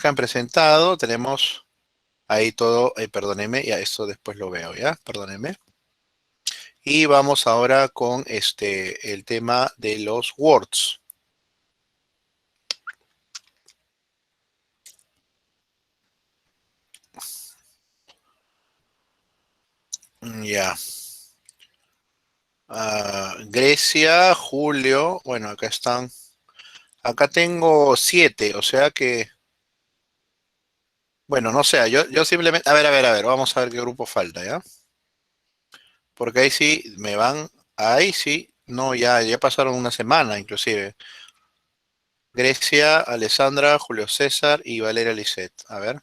que han presentado, tenemos ahí todo, perdóneme, ya esto después lo veo, ya, perdóneme. Y vamos ahora con el tema de los words. Ya. Grecia, Julio, bueno, acá están. Acá tengo 7, o sea que, bueno, no sé, yo simplemente, a ver, vamos a ver qué grupo falta, ¿ya? Porque ahí sí me van, ahí sí, no, ya pasaron una semana inclusive. Grecia, Alessandra, Julio César y Valeria Lisset. A ver.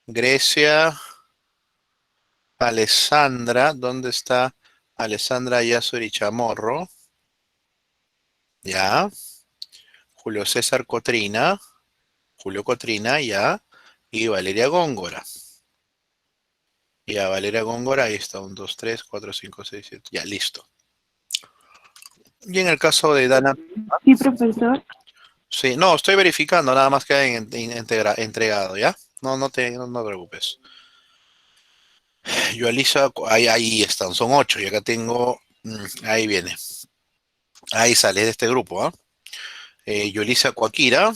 Grecia, Alessandra, ¿dónde está Alessandra Yasuri Chamorro? Ya. Julio César Cotrina, Julio Cotrina, ya. Y Valeria Góngora. Ya, Valeria Góngora, ahí está, 1, 2, 3, 4, 5, 6, 7. Ya, listo. Y en el caso de Dana, Sí, profesor. sí, no, estoy verificando, nada más que hayan entregado, ¿ya? No te preocupes. Yo, Alisa, ahí están, son 8, y acá tengo, ahí viene, ahí sale de este grupo, ¿ah? Yolisa Coaquira,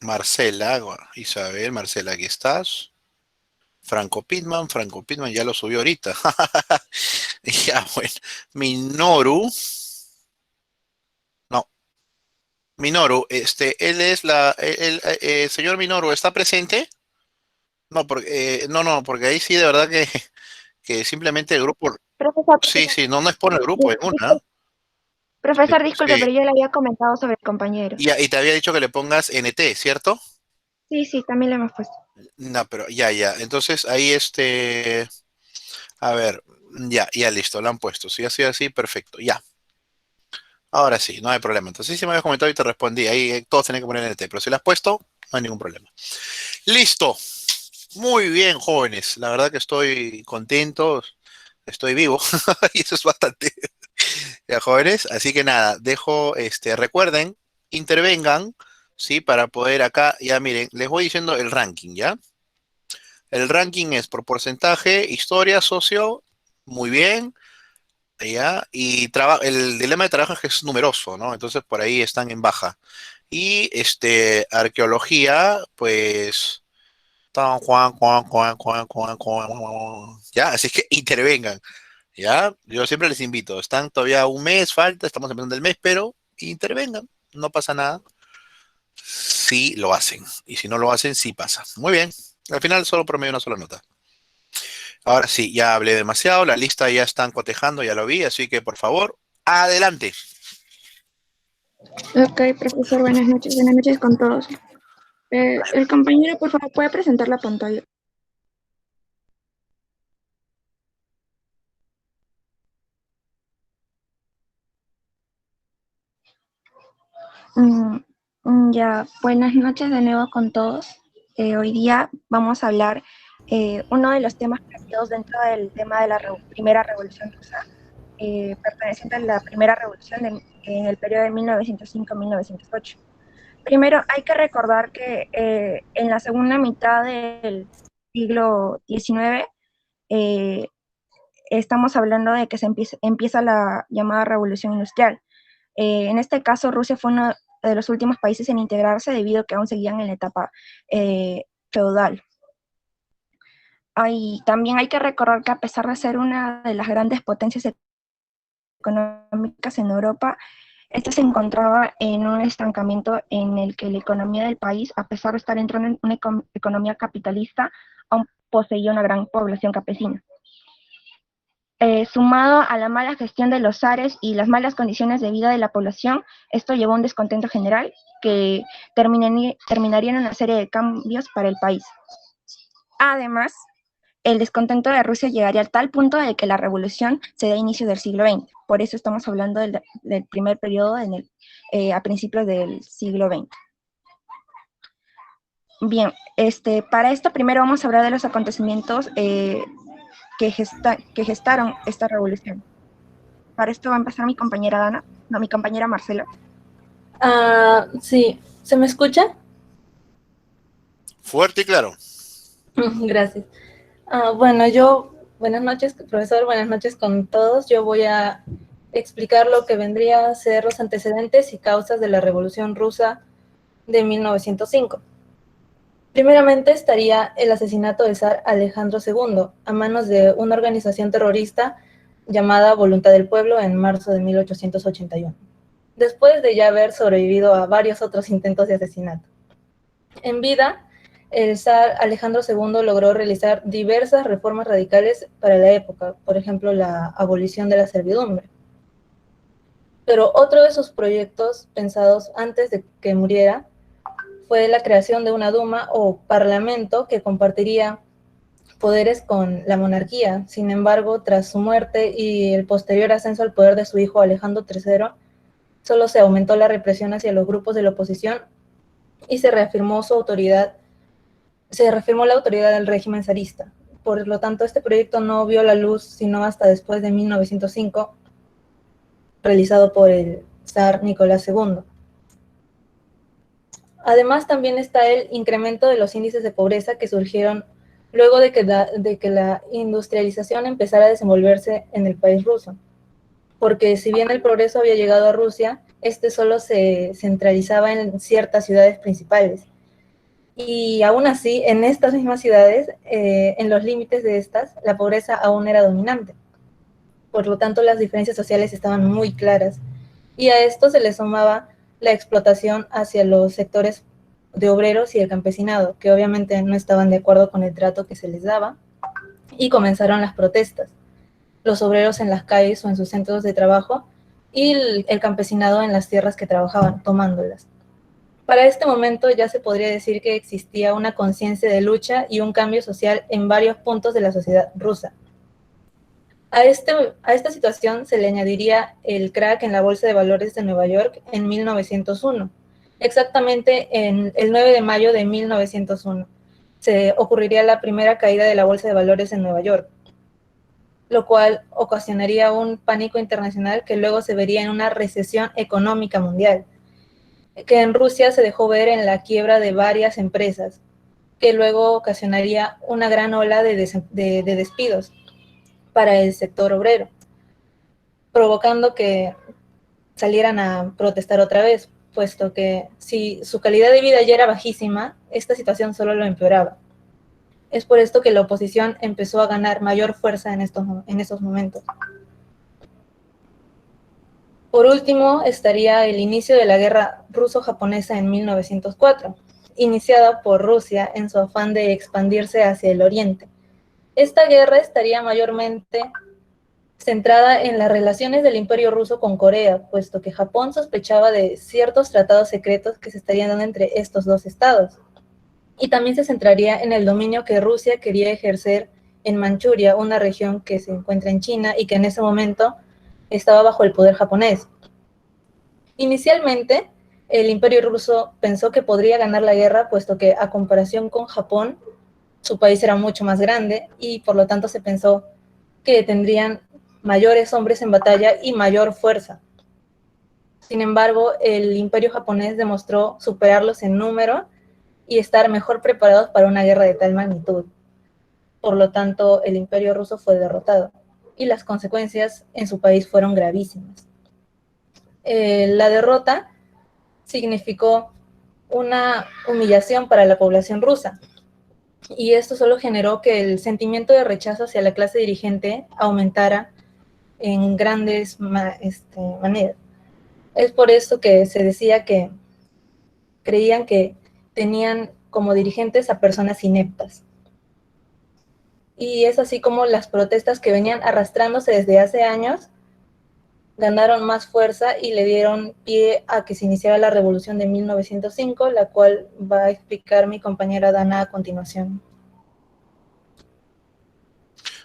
Marcela, Isabel, Marcela, aquí estás. Franco Pitman ya lo subió ahorita. Ya, bueno. Minoru, no, Minoru, él es señor Minoru, ¿está presente? No, porque ahí sí, de verdad que simplemente el grupo, Profesor, sí, sí, no es por el grupo, en una. disculpe, profesor, disculpe, Sí. pero yo le había comentado sobre el compañero. Y te había dicho que le pongas NT, ¿cierto? Sí, sí, también le hemos puesto. No, pero ya. Entonces ahí a ver, ya listo, lo han puesto. Si ha sido así, perfecto, ya. Ahora sí, no hay problema. Entonces sí me habías comentado y te respondí. Ahí todos tienen que poner NT, pero si lo has puesto, no hay ningún problema. Listo. Muy bien, jóvenes. La verdad que estoy contento, estoy vivo y eso es bastante. Ya, jóvenes. Así que nada, recuerden, intervengan, ¿sí? Para poder acá, ya miren, les voy diciendo el ranking, ¿ya? El ranking es por porcentaje, historia, socio, muy bien, ¿ya? Y el dilema de trabajo es que es numeroso, ¿no? Entonces por ahí están en baja. Y arqueología, pues tan, ya, así que intervengan, ¿ya? Yo siempre les invito, están todavía un mes, falta, estamos empezando el mes, pero intervengan, no pasa nada. Sí lo hacen, y si no lo hacen, sí pasa. Muy bien, al final solo promedio una sola nota. Ahora sí, ya hablé demasiado, la lista ya están cotejando, ya lo vi, así que por favor, adelante. Ok, profesor, buenas noches con todos. El compañero, por favor, puede presentar la pantalla. Mm, ya, buenas noches de nuevo con todos. Hoy día vamos a hablar uno de los temas planteados dentro del tema de la primera revolución rusa, perteneciente a la primera revolución en el periodo de 1905-1908. Primero, hay que recordar que en la segunda mitad del siglo XIX eh, estamos hablando de que empieza la llamada revolución industrial. En este caso, Rusia fue uno de los últimos países en integrarse debido a que aún seguían en la etapa feudal. También hay que recordar que a pesar de ser una de las grandes potencias económicas en Europa, esta se encontraba en un estancamiento en el que la economía del país, a pesar de estar entrando en una economía capitalista, aún poseía una gran población campesina. Sumado a la mala gestión de los zares y las malas condiciones de vida de la población, esto llevó a un descontento general que terminaría en una serie de cambios para el país. Además, el descontento de Rusia llegaría a tal punto de que la revolución se da a inicio del siglo XX. Por eso estamos hablando del primer periodo a principios del siglo XX. Bien, para esto primero vamos a hablar de los acontecimientos que gestaron esta revolución. Para esto va a empezar mi compañera Dana, no, mi compañera Marcela. Sí, ¿se me escucha? Fuerte y claro. Gracias. Bueno, buenas noches, profesor, buenas noches con todos. Yo voy a explicar lo que vendría a ser los antecedentes y causas de la Revolución Rusa de 1905. Primeramente estaría el asesinato del zar Alejandro II a manos de una organización terrorista llamada Voluntad del Pueblo en marzo de 1881, después de ya haber sobrevivido a varios otros intentos de asesinato. En vida, el zar Alejandro II logró realizar diversas reformas radicales para la época, por ejemplo, la abolición de la servidumbre. Pero otro de sus proyectos pensados antes de que muriera fue la creación de una Duma o Parlamento que compartiría poderes con la monarquía. Sin embargo, tras su muerte y el posterior ascenso al poder de su hijo Alejandro III, solo se aumentó la represión hacia los grupos de la oposición y se reafirmó la autoridad del régimen zarista. Por lo tanto, este proyecto no vio la luz sino hasta después de 1905, realizado por el zar Nicolás II. Además, también está el incremento de los índices de pobreza que surgieron luego de que la industrialización empezara a desenvolverse en el país ruso. Porque si bien el progreso había llegado a Rusia, este solo se centralizaba en ciertas ciudades principales. Y aún así, en estas mismas ciudades, en los límites de estas, la pobreza aún era dominante. Por lo tanto, las diferencias sociales estaban muy claras. Y a esto se le sumaba la explotación hacia los sectores de obreros y el campesinado, que obviamente no estaban de acuerdo con el trato que se les daba, y comenzaron las protestas. Los obreros en las calles o en sus centros de trabajo y el campesinado en las tierras que trabajaban, tomándolas. Para este momento ya se podría decir que existía una conciencia de lucha y un cambio social en varios puntos de la sociedad rusa. A esta situación se le añadiría el crack en la Bolsa de Valores de Nueva York en 1901. Exactamente en el 9 de mayo de 1901 se ocurriría la primera caída de la Bolsa de Valores en Nueva York, lo cual ocasionaría un pánico internacional que luego se vería en una recesión económica mundial, que en Rusia se dejó ver en la quiebra de varias empresas, que luego ocasionaría una gran ola de despidos para el sector obrero, provocando que salieran a protestar otra vez, puesto que si su calidad de vida ya era bajísima, esta situación solo lo empeoraba. Es por esto que la oposición empezó a ganar mayor fuerza en estos momentos. Por último, estaría el inicio de la guerra ruso-japonesa en 1904, iniciada por Rusia en su afán de expandirse hacia el oriente. Esta guerra estaría mayormente centrada en las relaciones del Imperio Ruso con Corea, puesto que Japón sospechaba de ciertos tratados secretos que se estarían dando entre estos dos estados. Y también se centraría en el dominio que Rusia quería ejercer en Manchuria, una región que se encuentra en China y que en ese momento estaba bajo el poder japonés. Inicialmente, el Imperio Ruso pensó que podría ganar la guerra, puesto que a comparación con Japón, su país era mucho más grande y por lo tanto se pensó que tendrían mayores hombres en batalla y mayor fuerza. Sin embargo, el Imperio japonés demostró superarlos en número y estar mejor preparados para una guerra de tal magnitud. Por lo tanto, el Imperio ruso fue derrotado y las consecuencias en su país fueron gravísimas. La derrota significó una humillación para la población rusa, y esto solo generó que el sentimiento de rechazo hacia la clase dirigente aumentara en grandes maneras. Es por esto que se decía que creían que tenían como dirigentes a personas ineptas. Y es así como las protestas que venían arrastrándose desde hace años ganaron más fuerza y le dieron pie a que se iniciara la revolución de 1905, la cual va a explicar mi compañera Dana a continuación.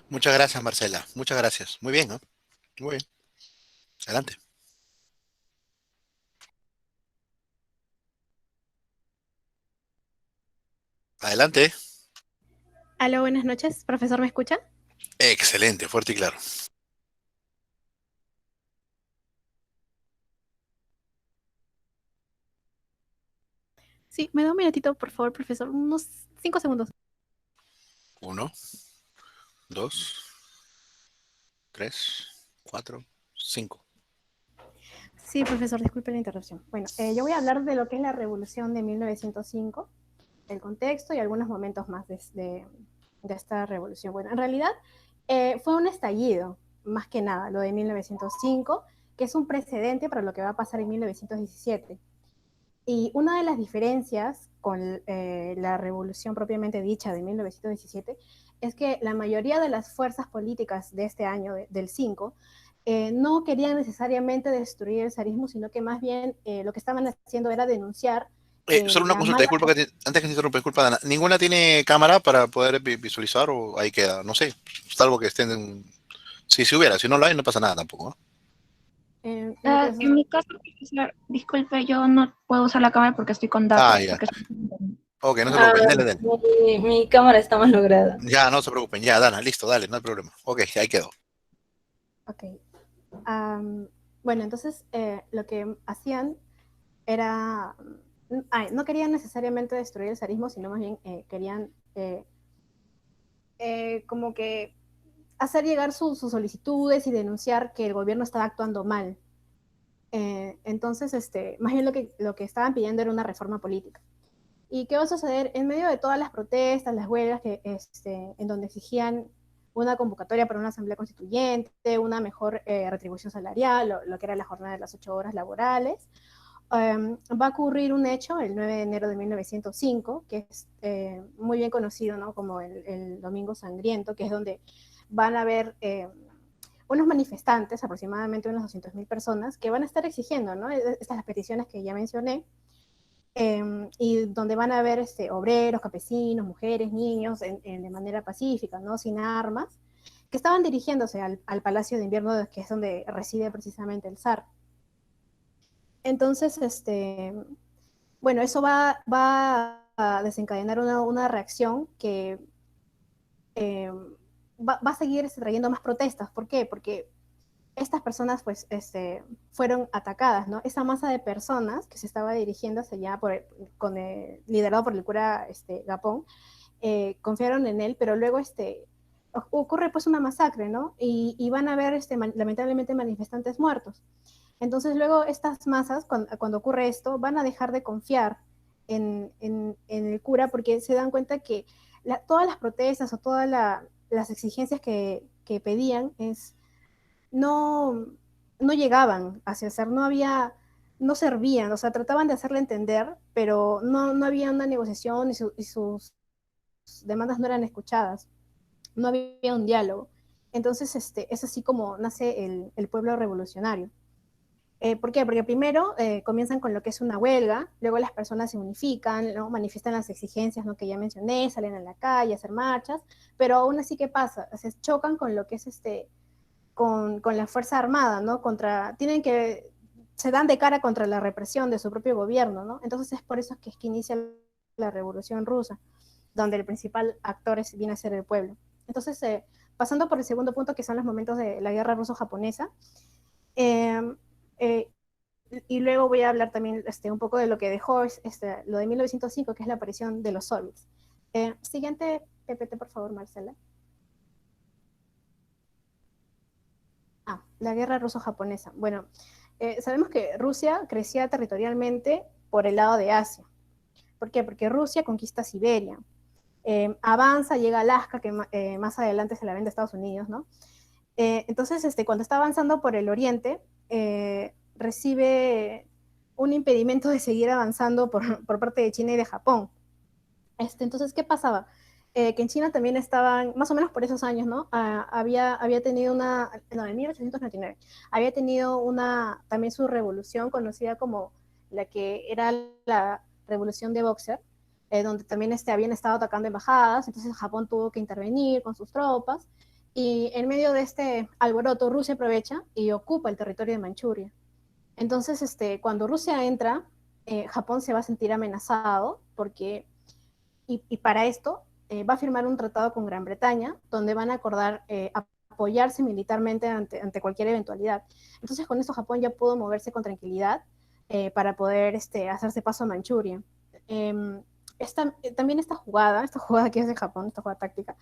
Muchas gracias, Marcela. Muchas gracias. Muy bien, ¿no? Muy bien. Adelante. Adelante. Aló, buenas noches. Profesor, ¿me escucha? Excelente, fuerte y claro. Sí, me da un minutito, por favor, profesor, unos 5 segundos. 1, 2, 3, 4, 5. Sí, profesor, disculpe la interrupción. Bueno, yo voy a hablar de lo que es la revolución de 1905, el contexto y algunos momentos más de esta revolución. Bueno, en realidad fue un estallido, más que nada, lo de 1905, que es un precedente para lo que va a pasar en 1917. Y una de las diferencias con la revolución propiamente dicha de 1917 es que la mayoría de las fuerzas políticas de este año, del 5, no querían necesariamente destruir el zarismo, sino que más bien lo que estaban haciendo era denunciar Solo una la consulta, mala... disculpa antes que te interrumpa, disculpa, Dana. ¿Ninguna tiene cámara para poder visualizar o ahí queda? No sé, salvo que estén en... Sí, si hubiera, si no la hay, no pasa nada tampoco, ¿no? en mi caso, En mi caso, profesor, disculpe, yo no puedo usar la cámara porque estoy con Ah, datos, ya. porque estoy con internet. Ok, no se Ah, preocupen, dale, dale. mi cámara está mal lograda. Ya, no se preocupen, ya, Dana, listo, dale, no hay problema. Ok, ahí quedó. ok. Bueno, entonces lo que hacían era, no querían necesariamente destruir el zarismo, sino más bien querían como que hacer llegar sus solicitudes y denunciar que el gobierno estaba actuando mal. Entonces, más bien lo que estaban pidiendo era una reforma política. ¿Y qué va a suceder? En medio de todas las protestas, las huelgas, en donde exigían una convocatoria para una asamblea constituyente, una mejor retribución salarial, lo que era la jornada de las 8 horas laborales, va a ocurrir un hecho el 9 de enero de 1905, que es muy bien conocido, ¿no?, como el Domingo Sangriento, que es donde van a haber unos manifestantes, aproximadamente unas 200.000 personas, que van a estar exigiendo, ¿no?, estas peticiones que ya mencioné, y donde van a haber obreros, campesinos, mujeres, niños, de manera pacífica, ¿no?, sin armas, que estaban dirigiéndose al Palacio de Invierno, que es donde reside precisamente el zar. Entonces, bueno, eso va a desencadenar una reacción que eh, va a seguir trayendo más protestas. ¿Por qué? Porque estas personas pues fueron atacadas, ¿no? Esa masa de personas que se estaba dirigiendo hacia allá liderado por el cura Gapón, confiaron en él, pero luego ocurre pues una masacre, ¿no? Y van a haber lamentablemente manifestantes muertos. Entonces luego estas masas, cuando ocurre esto, van a dejar de confiar en el cura porque se dan cuenta que todas las protestas o todas las exigencias que pedían no, no llegaban hacia ser, no servían, o sea, trataban de hacerle entender, pero no había una negociación y sus demandas no eran escuchadas, no había un diálogo. Entonces, es así como nace el pueblo revolucionario. ¿Por qué? Porque primero comienzan con lo que es una huelga, luego las personas se unifican, ¿no?, manifiestan las exigencias, ¿no?, que ya mencioné, salen a la calle a hacer marchas, pero aún así, ¿qué pasa? Se chocan con lo que es con la Fuerza Armada, ¿no? Se dan de cara contra la represión de su propio gobierno, ¿no? Entonces es por eso que inicia la Revolución Rusa, donde el principal actor viene a ser el pueblo. Entonces, pasando por el segundo punto, que son los momentos de la guerra ruso-japonesa, eh, eh, y luego voy a hablar también un poco de lo que dejó lo de 1905, que es la aparición de los soviets. Siguiente PPT, por favor, Marcela. La guerra ruso-japonesa. Bueno, sabemos que Rusia crecía territorialmente por el lado de Asia. ¿Por qué? Porque Rusia conquista Siberia, avanza, llega a Alaska, que más adelante se la vende a Estados Unidos, ¿no? Entonces, cuando está avanzando por el oriente, recibe un impedimento de seguir avanzando por parte de China y de Japón. Entonces, ¿qué pasaba? Que en China también estaban, más o menos por esos años, ¿no? Había tenido en 1899, había tenido también su revolución conocida como la que era la revolución de Boxer, donde también habían estado atacando embajadas, entonces Japón tuvo que intervenir con sus tropas, y en medio de este alboroto Rusia aprovecha y ocupa el territorio de Manchuria. Entonces, cuando Rusia entra, Japón se va a sentir amenazado porque y para esto va a firmar un tratado con Gran Bretaña, donde van a acordar apoyarse militarmente ante cualquier eventualidad. Entonces, con esto Japón ya pudo moverse con tranquilidad para poder hacerse paso a Manchuria. también esta jugada que es de Japón, esta jugada táctica,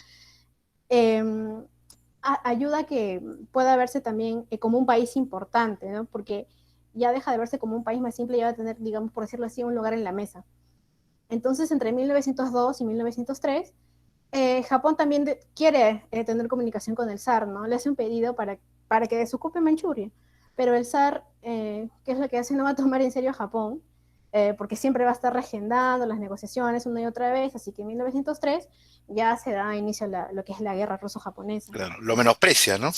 ayuda a que pueda verse también como un país importante, ¿no? Porque ya deja de verse como un país más simple y va a tener, digamos, por decirlo así, un lugar en la mesa. Entonces, entre 1902 y 1903, Japón también quiere tener comunicación con el zar, ¿no? Le hace un pedido para que desocupe Manchuria, pero el zar, ¿qué es lo que hace? No va a tomar en serio a Japón, porque siempre va a estar reagendando las negociaciones una y otra vez, así que en 1903 ya se da inicio a lo que es la guerra ruso-japonesa. Claro, lo menosprecia, ¿no?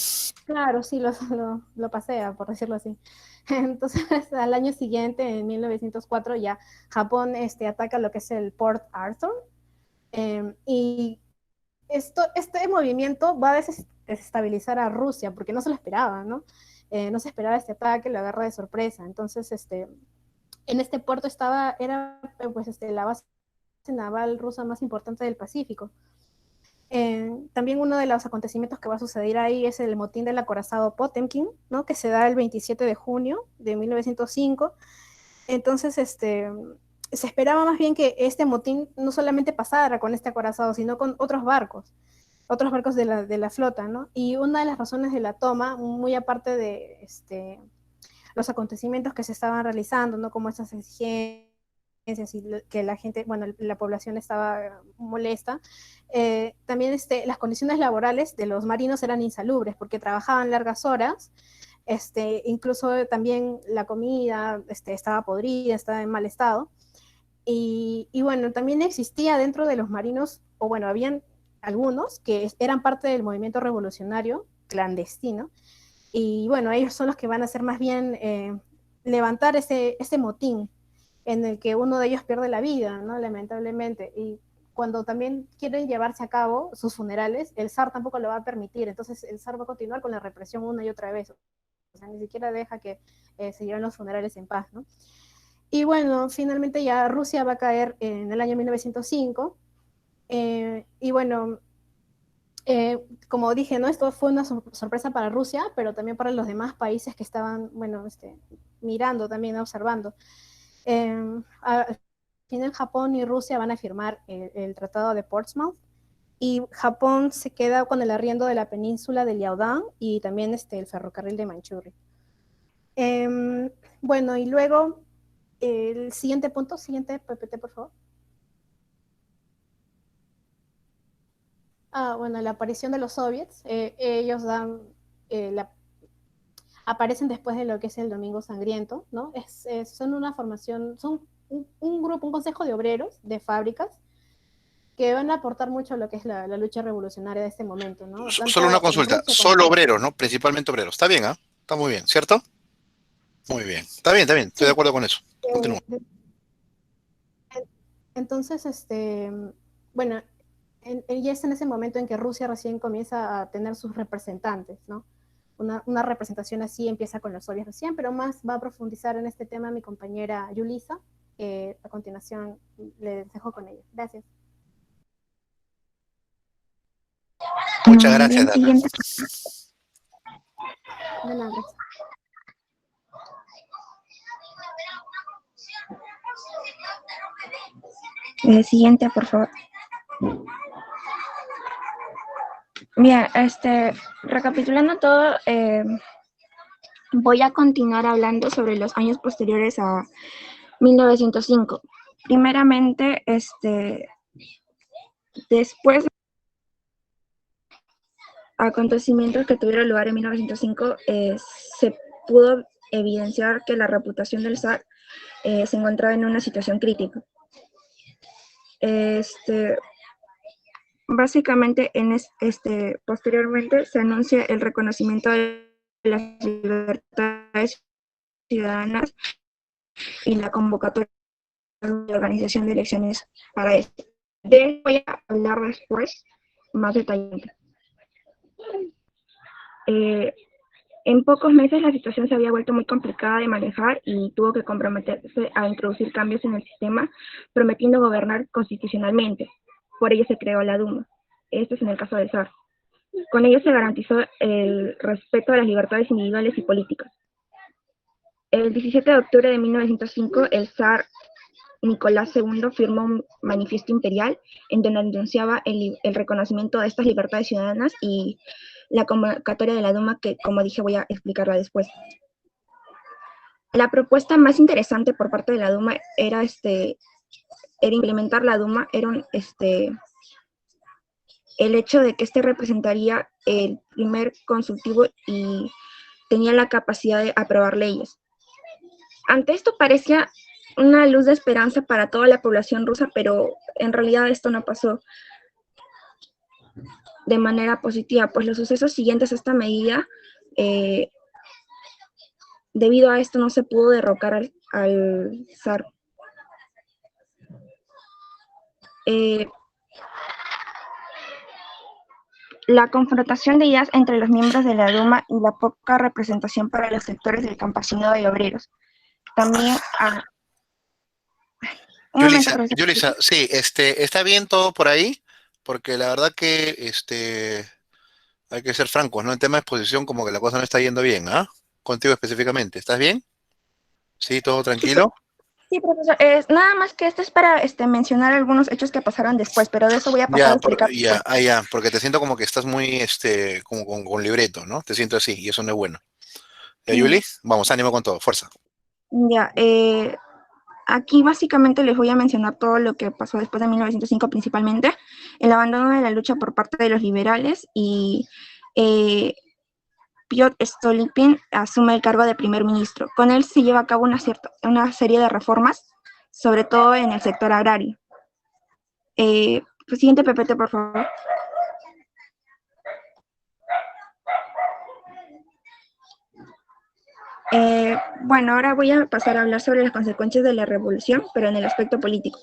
Claro, sí, lo pasea, por decirlo así. Entonces, al año siguiente, en 1904, ya Japón ataca lo que es el Port Arthur, y este movimiento va a desestabilizar a Rusia, porque no se lo esperaba, ¿no? No se esperaba este ataque, la agarra de sorpresa. Entonces, en este puerto era pues, la base naval rusa más importante del Pacífico. También uno de los acontecimientos que va a suceder ahí es el motín del acorazado Potemkin, ¿no? Que se da el 27 de junio de 1905. Entonces, se esperaba más bien que este motín no solamente pasara con este acorazado, sino con otros barcos de la flota, ¿no? Y una de las razones de la toma, muy aparte de los acontecimientos que se estaban realizando, ¿no? Como estas exigencias y que la gente, bueno, la población estaba molesta, también las condiciones laborales de los marinos eran insalubres porque trabajaban largas horas, incluso también la comida estaba podrida, estaba en mal estado. Y bueno, también existía dentro de los marinos, o bueno, habían algunos que eran parte del movimiento revolucionario clandestino, y bueno, ellos son los que van a hacer más bien levantar ese motín en el que uno de ellos pierde la vida, ¿no? Lamentablemente. Y cuando también quieren llevarse a cabo sus funerales, el zar tampoco lo va a permitir, entonces el zar va a continuar con la represión una y otra vez, o sea, ni siquiera deja que se lleven los funerales en paz, ¿no? Y bueno, finalmente ya Rusia va a caer en el año 1905, y bueno, como dije, ¿no? Esto fue una sorpresa para Rusia, pero también para los demás países que estaban, bueno, mirando también, observando. Al final Japón y Rusia van a firmar el Tratado de Portsmouth, y Japón se queda con el arriendo de la península de Liaodong y también el ferrocarril de Manchuria. Bueno, y luego el siguiente punto, siguiente PPT, por favor. Bueno, la aparición de los soviets, ellos aparecen después de lo que es el Domingo Sangriento, ¿no? Son una formación, son un grupo, un consejo de obreros de fábricas que van a aportar mucho a lo que es la lucha revolucionaria de este momento, ¿no? Solo una Tanto en consulta, Rusia como solo en obreros, ¿no? Principalmente obreros. Está bien, ¿ah? Está muy bien, ¿cierto? Muy bien. Está bien, estoy de sí. acuerdo con eso. Continúa. Entonces, bueno, ya es en ese momento en que Rusia recién comienza a tener sus representantes, ¿no? Una representación así empieza con los soviets recién, pero más va a profundizar en este tema mi compañera Yulisa. A continuación les dejo con ella. Gracias. Muchas gracias, Bien, Dana. siguiente. De nada, gracias. Siguiente, por favor. Bien, recapitulando todo, voy a continuar hablando sobre los años posteriores a 1905. Primeramente, después de acontecimientos que tuvieron lugar en 1905, se pudo evidenciar que la reputación del zar se encontraba en una situación crítica. Básicamente, posteriormente se anuncia el reconocimiento de las libertades ciudadanas y la convocatoria de organización de elecciones para esto. De eso voy a hablar después más detalladamente. En pocos meses la situación se había vuelto muy complicada de manejar y tuvo que comprometerse a introducir cambios en el sistema, prometiendo gobernar constitucionalmente. Por ello se creó la Duma. Esto es en el caso del zar. Con ello se garantizó el respeto a las libertades individuales y políticas. El 17 de octubre de 1905, el zar Nicolás II firmó un manifiesto imperial en donde anunciaba el reconocimiento de estas libertades ciudadanas y la convocatoria de la Duma, que como dije voy a explicarla después. La propuesta más interesante por parte de la Duma era implementar la Duma, el hecho de que representaría el primer consultivo y tenía la capacidad de aprobar leyes. Ante esto parecía una luz de esperanza para toda la población rusa, pero en realidad esto no pasó de manera positiva, pues los sucesos siguientes a esta medida, debido a esto no se pudo derrocar al zar. La confrontación de ideas entre los miembros de la Duma y la poca representación para los sectores del campesinado y obreros. También Yulisa, sí, está bien todo por ahí, porque la verdad que hay que ser francos, ¿no? En tema de exposición, como que la cosa no está yendo bien, ¿ah? Contigo específicamente, ¿estás bien? ¿Sí, todo tranquilo? Sí, profesor. Nada más que esto es para mencionar algunos hechos que pasaron después, pero de eso voy a pasar a explicar después. Ya, porque te siento como que estás muy, como con libreto, ¿no? Te siento así, y eso no es bueno. ¿Ya, Yuli? Vamos, ánimo con todo, fuerza. Ya, aquí básicamente les voy a mencionar todo lo que pasó después de 1905, principalmente el abandono de la lucha por parte de los liberales y Piotr Stolypin asume el cargo de primer ministro. Con él se lleva a cabo una serie de reformas, sobre todo en el sector agrario. Siguiente PPT, por favor. Bueno, ahora voy a pasar a hablar sobre las consecuencias de la revolución, pero en el aspecto político.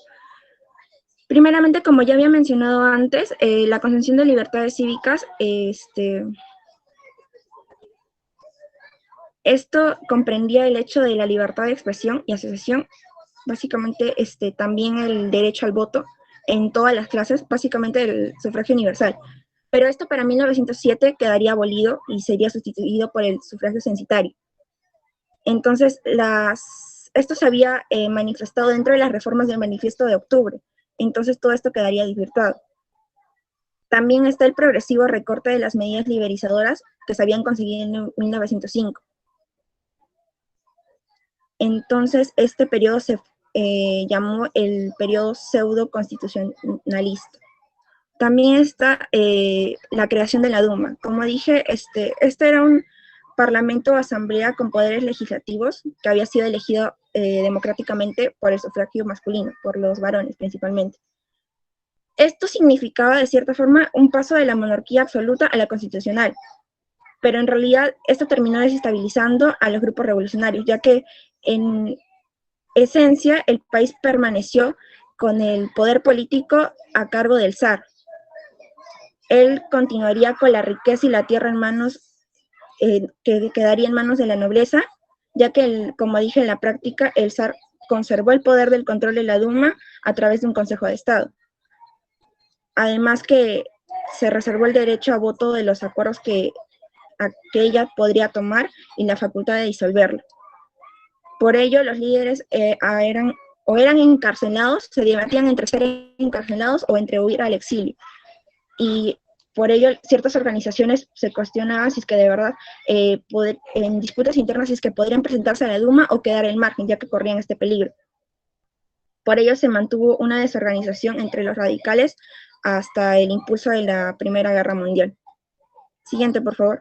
Primeramente, como ya había mencionado antes, la Concepción de Libertades Cívicas, esto comprendía el hecho de la libertad de expresión y asociación, básicamente también el derecho al voto en todas las clases, básicamente el sufragio universal. Pero esto para 1907 quedaría abolido y sería sustituido por el sufragio censitario. Entonces, esto se había manifestado dentro de las reformas del Manifiesto de Octubre. Entonces, todo esto quedaría desvirtuado. También está el progresivo recorte de las medidas liberizadoras que se habían conseguido en 1905. Entonces, este periodo se llamó el periodo pseudo-constitucionalista. También está la creación de la Duma. Como dije, este era un parlamento o asamblea con poderes legislativos que había sido elegido democráticamente por el sufragio masculino, por los varones principalmente. Esto significaba, de cierta forma, un paso de la monarquía absoluta a la constitucional, pero en realidad esto terminó desestabilizando a los grupos revolucionarios, ya que en esencia el país permaneció con el poder político a cargo del zar. Él continuaría con la riqueza y la tierra en manos, que quedaría en manos de la nobleza, ya que, como dije en la práctica, el zar conservó el poder del control de la Duma a través de un Consejo de Estado. Además que se reservó el derecho a voto de los acuerdos que ella podría tomar y la facultad de disolverlo. Por ello, los líderes eran encarcelados, se debatían entre ser encarcelados o entre huir al exilio. Y por ello, ciertas organizaciones se cuestionaban si es que de verdad, en disputas internas, si es que podrían presentarse a la Duma o quedar al margen, ya que corrían este peligro. Por ello, se mantuvo una desorganización entre los radicales hasta el impulso de la Primera Guerra Mundial. Siguiente, por favor.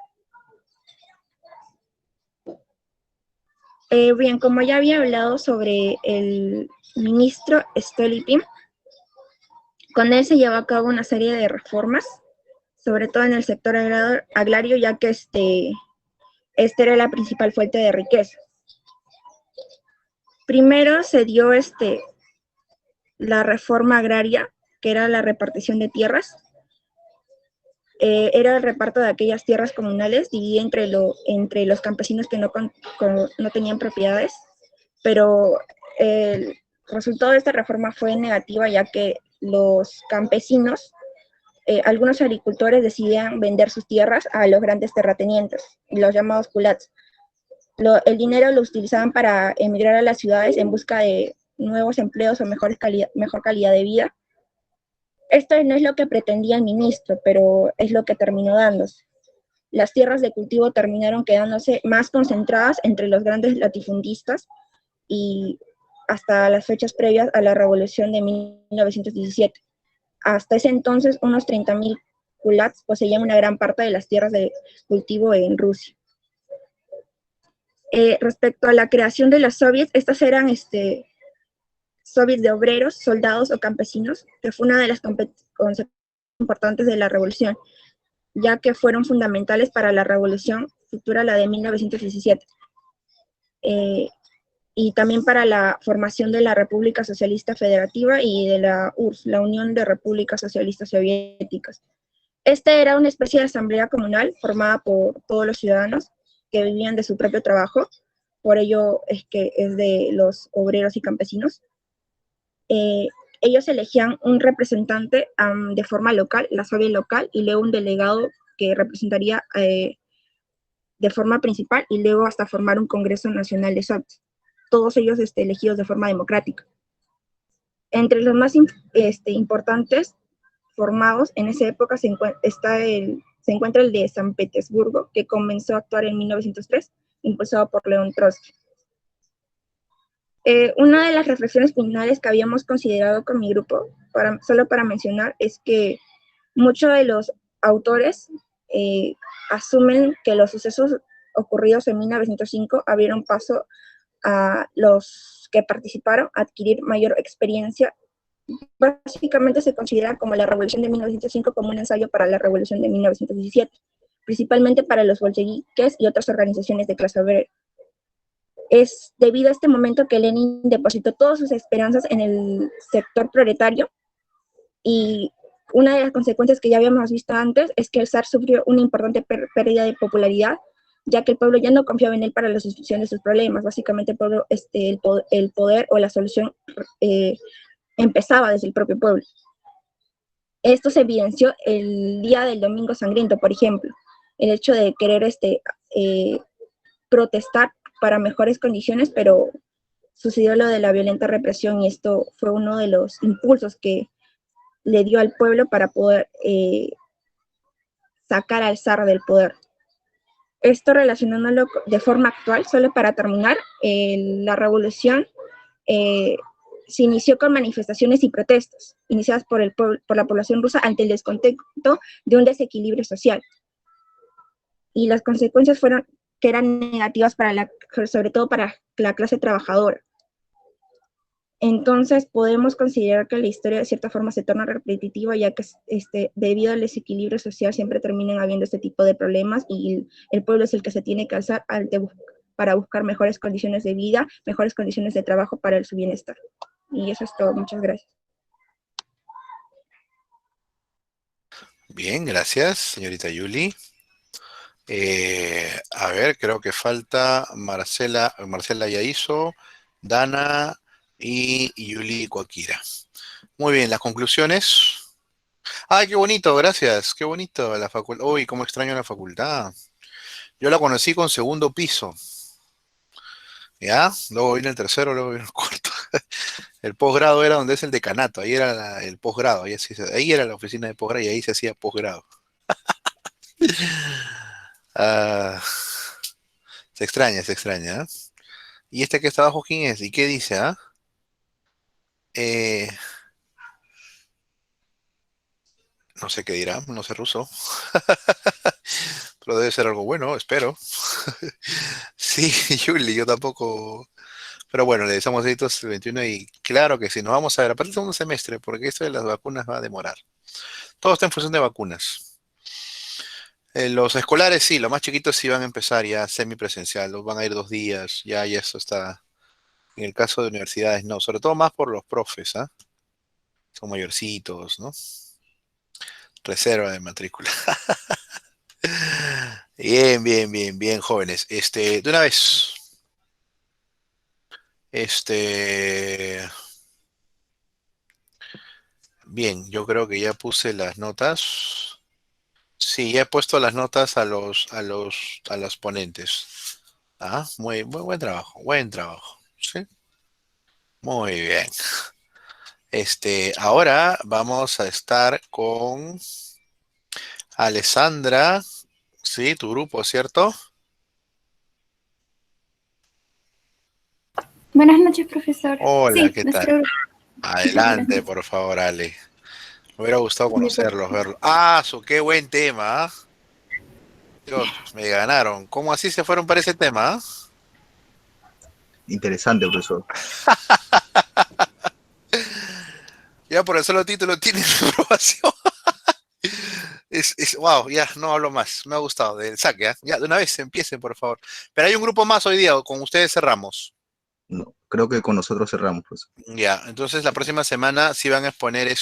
Bien, como ya había hablado sobre el ministro Stolypin, con él se llevó a cabo una serie de reformas, sobre todo en el sector agrario, ya que este era la principal fuente de riqueza. Primero se dio la reforma agraria, que era la repartición de tierras. Era el reparto de aquellas tierras comunales, dividida entre los campesinos que no tenían propiedades, pero el resultado de esta reforma fue negativa, ya que los campesinos, algunos agricultores decidían vender sus tierras a los grandes terratenientes, los llamados kulaks. El dinero lo utilizaban para emigrar a las ciudades en busca de nuevos empleos o mejor calidad de vida. Esto no es lo que pretendía el ministro, pero es lo que terminó dándose. Las tierras de cultivo terminaron quedándose más concentradas entre los grandes latifundistas y hasta las fechas previas a la revolución de 1917. Hasta ese entonces, unos 30.000 kulaks poseían una gran parte de las tierras de cultivo en Rusia. Respecto a la creación de los soviets, estas eran soviets de obreros, soldados o campesinos, que fue una de las consecuencias importantes de la revolución, ya que fueron fundamentales para la revolución futura, la de 1917, y también para la formación de la República Socialista Federativa y de la URSS, la Unión de Repúblicas Socialistas Soviéticas. Esta era una especie de asamblea comunal formada por todos los ciudadanos que vivían de su propio trabajo, por ello es que es de los obreros y campesinos. Ellos elegían un representante de forma local, la soviet local, y luego un delegado que representaría de forma principal, y luego hasta formar un Congreso Nacional de Soviets, todos ellos elegidos de forma democrática. Entre los más importantes formados en esa época se encuentra el de San Petersburgo, que comenzó a actuar en 1903, impulsado por León Trotsky. Una de las reflexiones finales que habíamos considerado con mi grupo, solo para mencionar, es que muchos de los autores asumen que los sucesos ocurridos en 1905 abrieron paso a los que participaron a adquirir mayor experiencia. Básicamente se considera como la revolución de 1905 como un ensayo para la revolución de 1917, principalmente para los bolcheviques y otras organizaciones de clase obrera. Es debido a este momento que Lenin depositó todas sus esperanzas en el sector proletario, y una de las consecuencias que ya habíamos visto antes es que el zar sufrió una importante pérdida de popularidad, ya que el pueblo ya no confiaba en él para la solución de sus problemas. Básicamente el pueblo, el poder o la solución empezaba desde el propio pueblo. Esto se evidenció el día del Domingo Sangriento, por ejemplo, el hecho de querer protestar para mejores condiciones, pero sucedió lo de la violenta represión, y esto fue uno de los impulsos que le dio al pueblo para poder sacar al zar del poder. Esto, relacionándolo de forma actual, solo para terminar, la revolución se inició con manifestaciones y protestas iniciadas por la población rusa ante el descontento de un desequilibrio social. Y las consecuencias fueron que eran negativas sobre todo para la clase trabajadora. Entonces podemos considerar que la historia de cierta forma se torna repetitiva, ya que debido al desequilibrio social siempre terminan habiendo este tipo de problemas, y el pueblo es el que se tiene que alzar para buscar mejores condiciones de vida, mejores condiciones de trabajo para su bienestar. Y eso es todo. Muchas gracias. Bien, gracias, señorita Yuli. A ver, creo que falta Marcela. Marcela ya hizo, Dana y Yuli Coaquira. Muy bien, las conclusiones. ¡Ay, qué bonito! Gracias, qué bonito la facultad. Uy, cómo extraño la facultad. Yo la conocí con segundo piso. ¿Ya? Luego vino el tercero, luego vino el cuarto. El posgrado era donde es el decanato, ahí era el posgrado, ahí era la oficina de posgrado y ahí se hacía posgrado. Ah, se extraña, ¿eh? ¿Y este que está abajo quién es? ¿Y qué dice, ah? Eh, no sé qué dirá, no sé ruso. Pero debe ser algo bueno, espero. Sí, Yuli, yo tampoco. Pero bueno, le deseamos éxitos el 21 y claro que sí, nos vamos a ver a partir del segundo semestre, porque esto de las vacunas va a demorar. Todo está en función de vacunas. Los escolares sí, los más chiquitos sí van a empezar ya semipresencial, los van a ir 2 días, ya eso está. En el caso de universidades no, sobre todo más por los profes, ¿ah? Son mayorcitos, ¿no? Reserva de matrícula. Bien, bien, bien, bien, jóvenes. De una vez. Este, bien, yo creo que ya puse las notas. Sí, ya he puesto las notas a los ponentes. Ah, muy buen trabajo, buen trabajo. Sí, Muy bien. Ahora vamos a estar con Alessandra. Sí, tu grupo, ¿cierto? Buenas noches, profesor. Hola, Sí, ¿qué tal? nuestro grupo. Buenas Adelante, noches. por favor, Ale. Me hubiera gustado Sí, conocerlos, profesor. verlos. Ah, qué buen tema. ¿Ah? Dios, me ganaron. ¿Cómo así se fueron para ese tema? ¿Ah? Interesante, profesor. Ya por el solo título tiene aprobación. Wow, ya no hablo más. Me ha gustado. Del saque, ¿ah? Ya, de una vez empiecen, por favor. Pero hay un grupo más hoy día, con ustedes cerramos. No, creo que con nosotros cerramos, profesor. Ya, entonces la próxima semana sí van a exponer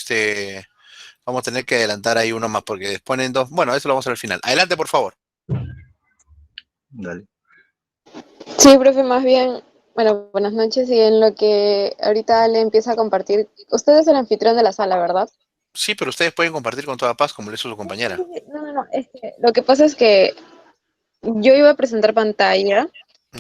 vamos a tener que adelantar ahí uno más, porque exponen dos. Bueno, eso lo vamos a ver al final. Adelante, por favor. Dale. Sí, profe, más bien, bueno, buenas noches y en lo que ahorita le empieza a compartir, usted es el anfitrión de la sala, ¿verdad? Sí, pero ustedes pueden compartir con toda paz, como lo hizo su Sí, sí, compañera. sí. No, no, no, es que lo que pasa es que yo iba a presentar pantalla,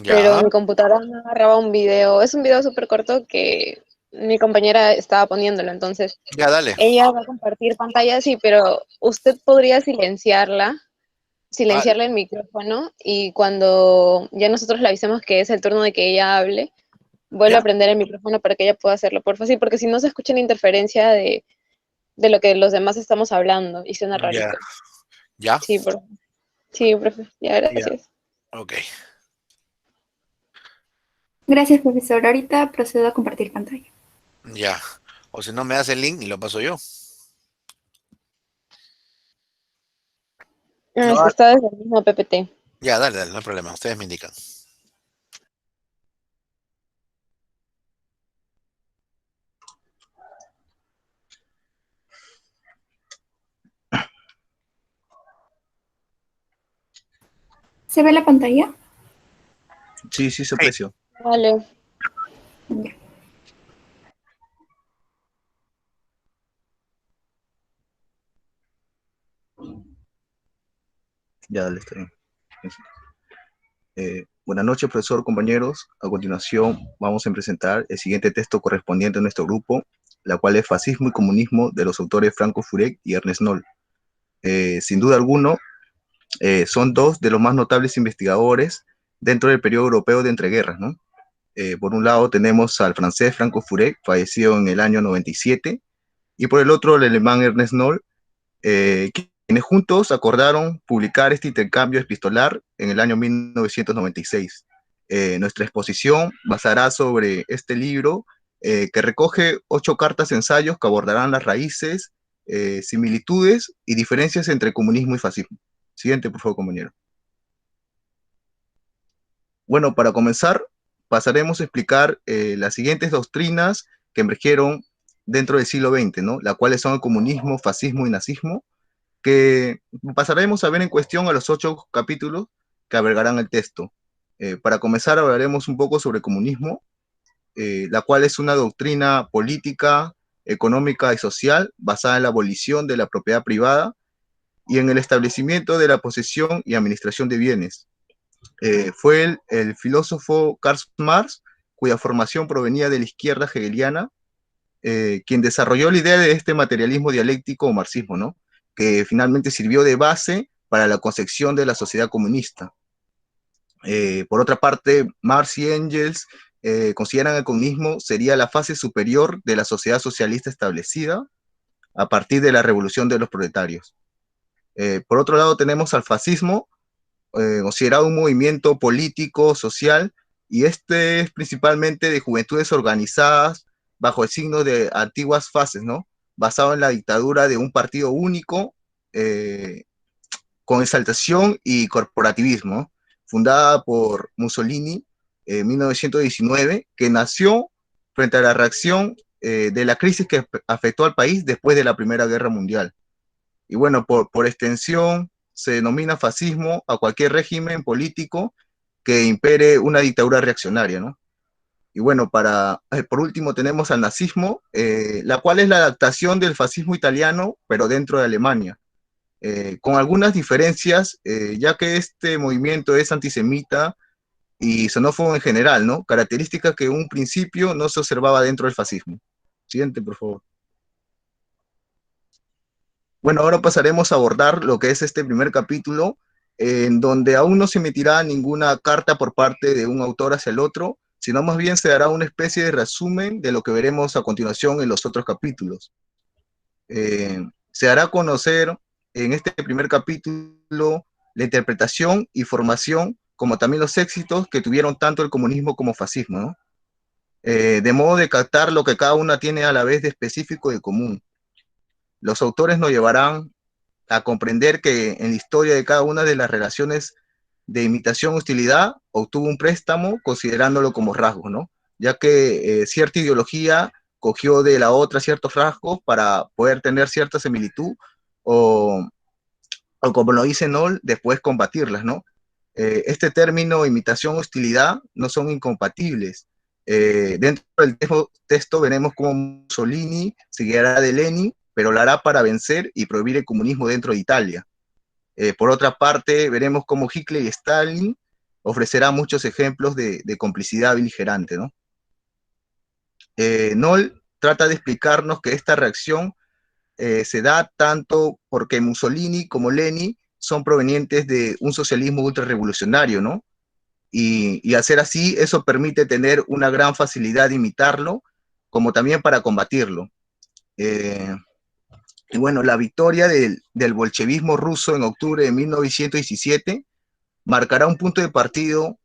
pero Ya, mi computadora no agarraba un video, es un video súper corto que mi compañera estaba poniéndolo, entonces ya, dale. ella va a compartir pantalla, sí, pero usted podría Ah, silenciarle el micrófono y cuando ya nosotros le avisemos que es el turno de que ella hable, vuelve a ya, prender el micrófono para que ella pueda hacerlo, por favor, sí, porque si no se escucha la interferencia de lo que los demás estamos hablando y suena ya, rarito. ya, Sí, sí, profe, ya, ya. gracias. Ok, Gracias, profesor. Ahorita procedo a compartir pantalla. ya. O si no, me das el link y lo paso yo. Ah, No, es que está desde el mismo PPT. ya, dale, dale, no hay problema. Ustedes me indican. ¿Se ve la pantalla? Sí, sí se Sí. apreció. Vale. Ya. Ya, dale, está bien. Buenas noches, profesor, compañeros. A continuación, vamos a presentar el siguiente texto correspondiente a nuestro grupo, la cual es Fascismo y Comunismo, de los autores Franco Furek y Ernest Noll. Sin duda alguno, son dos de los más notables investigadores dentro del periodo europeo de entreguerras, ¿no? Por un lado tenemos al francés Franco Furek, fallecido en el año 97, y por el otro el alemán Ernest Noll, quienes juntos acordaron publicar este intercambio epistolar en el año 1996. Nuestra exposición basará sobre este libro, que recoge 8 cartas ensayos que abordarán las raíces, similitudes y diferencias entre comunismo y fascismo. Siguiente, por favor, compañero. Bueno, para comenzar, pasaremos a explicar las siguientes doctrinas que emergieron dentro del siglo XX, ¿no? Las cuales son el comunismo, fascismo y nazismo, que pasaremos a ver en cuestión a los 8 capítulos que albergarán el texto. Para comenzar, hablaremos un poco sobre comunismo, la cual es una doctrina política, económica y social basada en la abolición de la propiedad privada y en el establecimiento de la posesión y administración de bienes. Fue el filósofo Karl Marx, cuya formación provenía de la izquierda hegeliana, quien desarrolló la idea de este materialismo dialéctico o marxismo, ¿no? Que finalmente sirvió de base para la concepción de la sociedad comunista. Por otra parte, Marx y Engels consideran el comunismo sería la fase superior de la sociedad socialista establecida a partir de la revolución de los proletarios. Por otro lado, tenemos al fascismo, considerado un movimiento político, social, y este es principalmente de juventudes organizadas bajo el signo de antiguas fases, ¿no? Basado en la dictadura de un partido único, eh, con exaltación y corporativismo, fundada por Mussolini en 1919, que nació frente a la reacción de la crisis que afectó al país después de la Primera Guerra Mundial. Y bueno, por extensión, se denomina fascismo a cualquier régimen político que impere una dictadura reaccionaria, ¿no? Y bueno, por último tenemos al nazismo, la cual es la adaptación del fascismo italiano, pero dentro de Alemania, con algunas diferencias, ya que este movimiento es antisemita, y xenófobo en general, ¿no? Característica que en un principio no se observaba dentro del fascismo. Siguiente, por favor. Bueno, ahora pasaremos a abordar lo que es este primer capítulo, en donde aún no se emitirá ninguna carta por parte de un autor hacia el otro, sino más bien se dará una especie de resumen de lo que veremos a continuación en los otros capítulos. Se hará conocer en este primer capítulo la interpretación y formación, como también los éxitos que tuvieron tanto el comunismo como el fascismo, ¿no? De modo de captar lo que cada una tiene a la vez de específico y de común. Los autores nos llevarán a comprender que en la historia de cada una de las relaciones de imitación-hostilidad obtuvo un préstamo considerándolo como rasgos, ¿no? Ya que cierta ideología cogió de la otra ciertos rasgos para poder tener cierta similitud o, o como lo dice Noll, después combatirlas, ¿no? Este término imitación-hostilidad no son incompatibles. Dentro del texto veremos cómo Mussolini se guiará de Lenin, pero lo hará para vencer y prohibir el comunismo dentro de Italia. Por otra parte, veremos cómo Hitler y Stalin ofrecerá muchos ejemplos de complicidad beligerante, ¿no? Noll trata de explicarnos que esta reacción se da tanto porque Mussolini como Lenin son provenientes de un socialismo ultrarrevolucionario, ¿no? Y hacer así, eso permite tener una gran facilidad de imitarlo, como también para combatirlo. Y bueno, la victoria del bolchevismo ruso en octubre de 1917 marcará un punto de partida,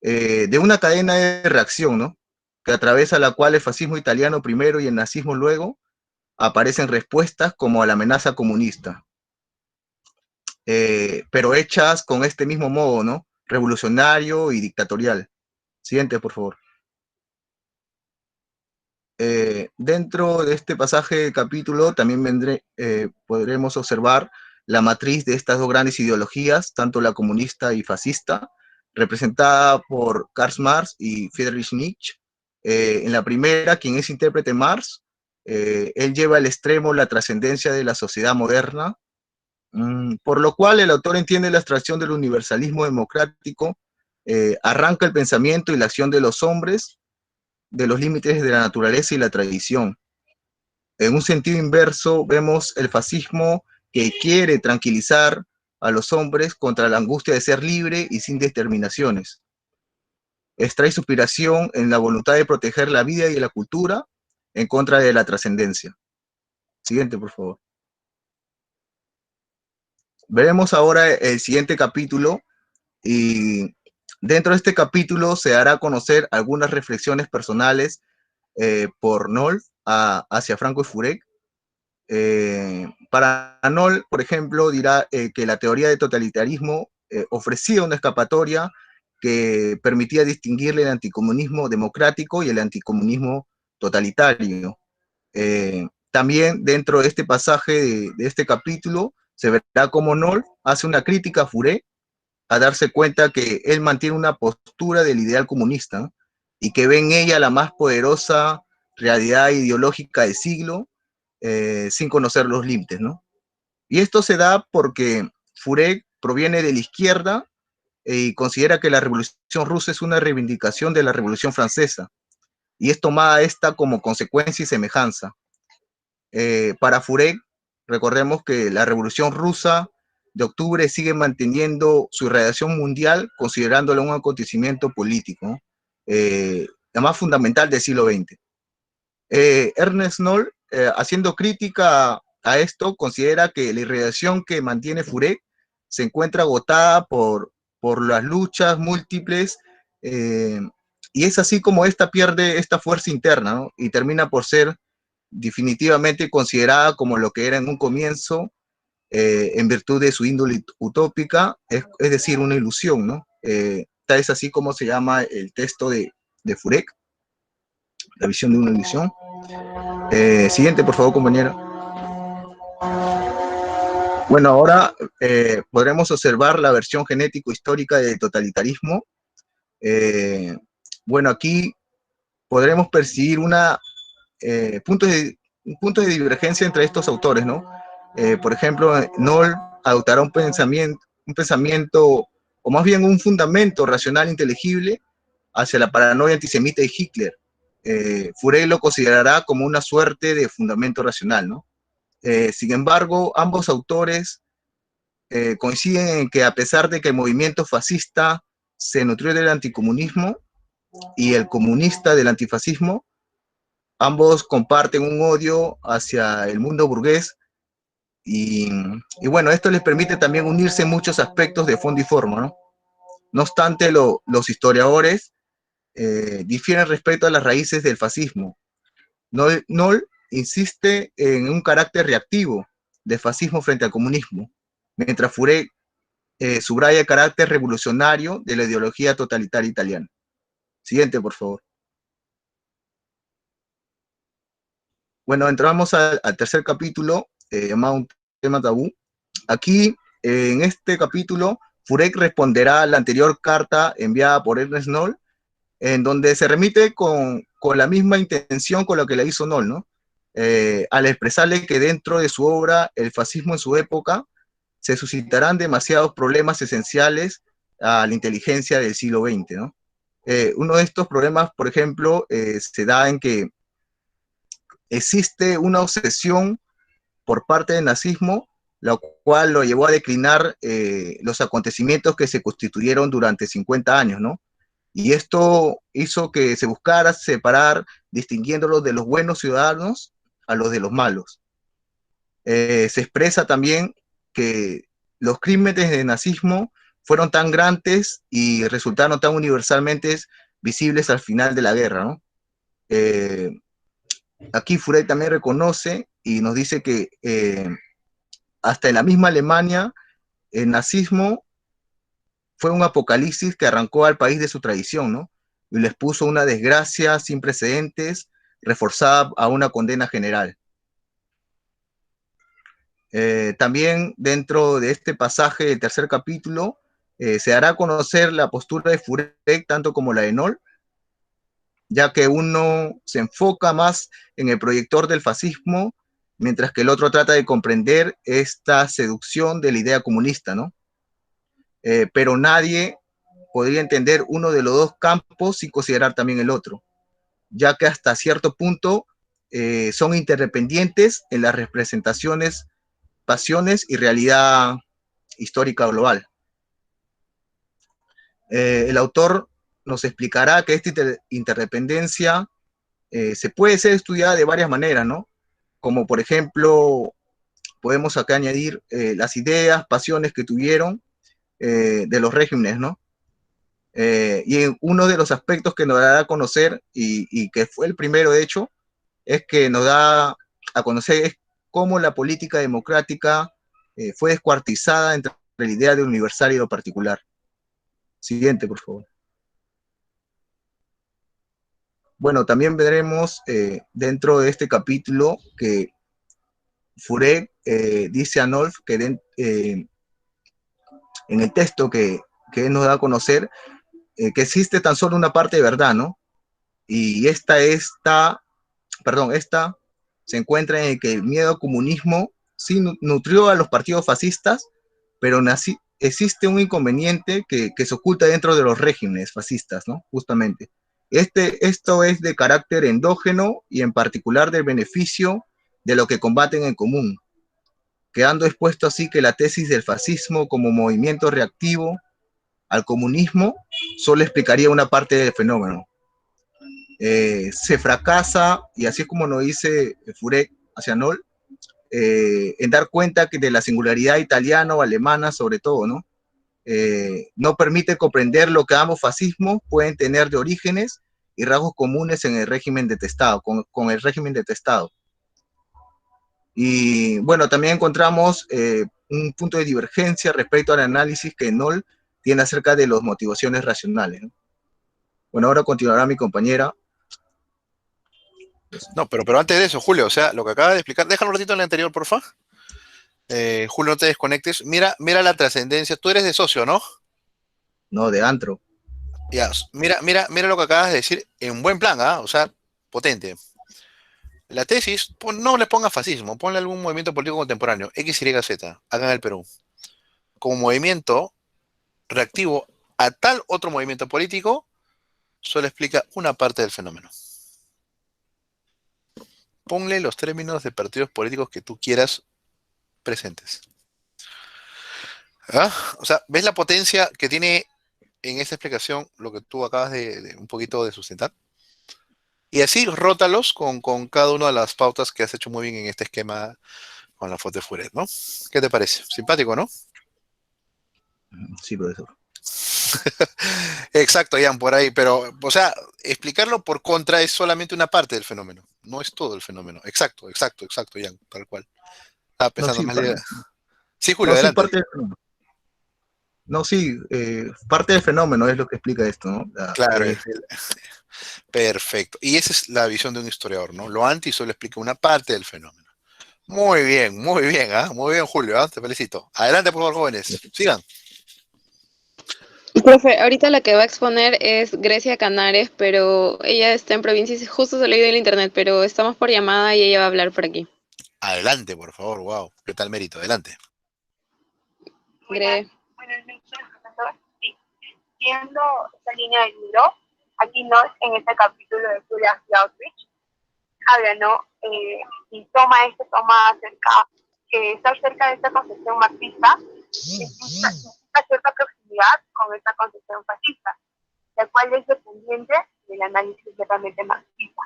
de una cadena de reacción, ¿no? Que atraviesa la cual el fascismo italiano primero y el nazismo luego aparecen respuestas como a la amenaza comunista, pero hechas con este mismo modo, ¿no? Revolucionario y dictatorial. Siguiente, por favor. Dentro de este pasaje de capítulo también podremos observar la matriz de estas dos grandes ideologías, tanto la comunista y fascista, representada por Karl Marx y Friedrich Nietzsche. En la primera, quien es intérprete Marx, él lleva al extremo la trascendencia de la sociedad moderna, por lo cual el autor entiende la abstracción del universalismo democrático, arranca el pensamiento y la acción de los hombres de los límites de la naturaleza y la tradición. En un sentido inverso, vemos el fascismo que quiere tranquilizar a los hombres contra la angustia de ser libre y sin determinaciones. Extrae su inspiración en la voluntad de proteger la vida y la cultura en contra de la trascendencia. Siguiente, por favor. Veremos ahora el siguiente capítulo y dentro de este capítulo se hará conocer algunas reflexiones personales por Noll hacia Franco y Furek. Para Noll, por ejemplo, dirá que la teoría de totalitarismo ofrecía una escapatoria que permitía distinguirle el anticomunismo democrático y el anticomunismo totalitario. También dentro de este pasaje de este capítulo se verá cómo Noll hace una crítica a Fourier a darse cuenta que él mantiene una postura del ideal comunista, ¿no? Y que ve en ella la más poderosa realidad ideológica del siglo, sin conocer los límites, ¿no? Y esto se da porque Fourier proviene de la izquierda y considera que la Revolución Rusa es una reivindicación de la Revolución Francesa, y es tomada esta como consecuencia y semejanza. Para Fourier, recordemos que la Revolución Rusa de octubre sigue manteniendo su irradiación mundial, considerándolo un acontecimiento político, la más fundamental del siglo XX. Ernest Noll, haciendo crítica a esto, considera que la irradiación que mantiene Fourier se encuentra agotada por las luchas múltiples, y es así como esta pierde esta fuerza interna, ¿no? Y termina por ser definitivamente considerada como lo que era en un comienzo, en virtud de su índole utópica, es decir, una ilusión, ¿no? Tal es así como se llama el texto de Fourier, la visión de una ilusión. Siguiente, por favor, compañero. Bueno, ahora podremos observar la versión genético-histórica del totalitarismo. Bueno, aquí podremos percibir un punto de divergencia entre estos autores, ¿no? Por ejemplo, Noll adoptará un pensamiento o más bien un fundamento racional inteligible hacia la paranoia antisemita de Hitler. Fourier lo considerará como una suerte de fundamento racional, ¿no? Sin embargo, ambos autores coinciden en que a pesar de que el movimiento fascista se nutrió del anticomunismo y el comunista del antifascismo, ambos comparten un odio hacia el mundo burgués y bueno, esto les permite también unirse en muchos aspectos de fondo y forma, ¿no? No obstante, los historiadores difieren respecto a las raíces del fascismo. Noll insiste en un carácter reactivo del fascismo frente al comunismo, mientras Fourier subraya el carácter revolucionario de la ideología totalitaria italiana. Siguiente, por favor. Bueno, entramos al tercer capítulo, llamado Un tema tabú. Aquí, en este capítulo, Fourier responderá a la anterior carta enviada por Ernest Noll, en donde se remite con la misma intención con la que la hizo Noll, ¿no? Al expresarle que dentro de su obra, El fascismo en su época, se suscitarán demasiados problemas esenciales a la inteligencia del siglo XX, ¿no? Uno de estos problemas, por ejemplo, se da en que existe una obsesión por parte del nazismo, lo cual lo llevó a declinar los acontecimientos que se constituyeron durante 50 años, ¿no? Y esto hizo que se buscara separar, distinguiéndolos de los buenos ciudadanos a los de los malos. Se expresa también que los crímenes de nazismo fueron tan grandes y resultaron tan universalmente visibles al final de la guerra, ¿no? Aquí Fourier también reconoce y nos dice que hasta en la misma Alemania el nazismo fue un apocalipsis que arrancó al país de su tradición, ¿no? Y les puso una desgracia sin precedentes, reforzada a una condena general. También dentro de este pasaje del tercer capítulo se hará a conocer la postura de Fourier tanto como la de Noll, ya que uno se enfoca más en el proyector del fascismo, mientras que el otro trata de comprender esta seducción de la idea comunista, ¿no? Pero nadie podría entender uno de los dos campos sin considerar también el otro, ya que hasta cierto punto son interdependientes en las representaciones, pasiones y realidad histórica global. El autor nos explicará que esta interdependencia se puede ser estudiada de varias maneras, ¿no? Como por ejemplo, podemos acá añadir las ideas, pasiones que tuvieron de los regímenes, ¿no? Y uno de los aspectos que nos dará a conocer, y que fue el primero de hecho, es que nos da a conocer es cómo la política democrática fue descuartizada entre la idea de lo universal y lo particular. Siguiente, por favor. Bueno, también veremos dentro de este capítulo que Fourier dice a Nolf que en el texto que él nos da a conocer, que existe tan solo una parte de verdad, ¿no? Y esta se encuentra en el que el miedo al comunismo sí nutrió a los partidos fascistas, pero existe un inconveniente que se oculta dentro de los regímenes fascistas, ¿no? Justamente. Esto es de carácter endógeno y en particular del beneficio de lo que combaten en común, quedando expuesto así que la tesis del fascismo como movimiento reactivo al comunismo solo explicaría una parte del fenómeno. Se fracasa, y así es como nos dice Fourier hacia Noll, en dar cuenta que de la singularidad italiana o alemana sobre todo, ¿no? No permite comprender lo que ambos fascismos pueden tener de orígenes y rasgos comunes en el régimen detestado, con el régimen detestado. Y bueno, también encontramos un punto de divergencia respecto al análisis que Noll tiene acerca de las motivaciones racionales, ¿no? Bueno, ahora continuará mi compañera. No, pero antes de eso, Julio, o sea, lo que acaba de explicar, déjalo un ratito en el anterior, por favor. Julio, no te desconectes. Mira la trascendencia. Tú eres de socio, ¿no? No, de antro. Ya, mira lo que acabas de decir en buen plan, ¿ah? O sea, potente. La tesis, no le ponga fascismo, ponle algún movimiento político contemporáneo, X, Y, Z, acá en el Perú. Como movimiento, reactivo a tal otro movimiento político, solo explica una parte del fenómeno. Ponle los términos de partidos políticos que tú quieras presentes. ¿Ah? O sea, ¿ves la potencia que tiene en esta explicación lo que tú acabas de un poquito de sustentar? Y así rótalos con cada una de las pautas que has hecho muy bien en este esquema con la foto de Furet, ¿no? ¿Qué te parece? Simpático, ¿no? Sí, profesor. Exacto, Ian, por ahí, pero, o sea, explicarlo por contra es solamente una parte del fenómeno, no es todo el fenómeno. Exacto, exacto, exacto, Ian, tal cual. Estaba No, pensando sí, más la idea. Sí, Julio, no, sí, adelante. parte del fenómeno. No, sí, parte del fenómeno es lo que explica esto, ¿no? Claro, perfecto. Y esa es la visión de un historiador, ¿no? Lo anti solo explica una parte del fenómeno. Muy bien, ¿ah? Muy bien, Julio, ¿ah? Te felicito. Adelante, por favor, jóvenes. Sigan. Profe, ahorita la que va a exponer es Grecia Canares, pero ella está en provincia y justo se le ha ido el internet, pero estamos por llamada y ella va a hablar por aquí. Adelante, por favor, wow. ¿Qué tal mérito? Adelante. Gre. Buenas noches, profesor. Sí, siguiendo esta línea del libro, aquí no en este capítulo de Julia Outreach, habla, ¿no? Y toma acerca, que está cerca de esta concepción marxista, exista cierta proximidad con esta concepción fascista, la cual es dependiente del análisis netamente marxista,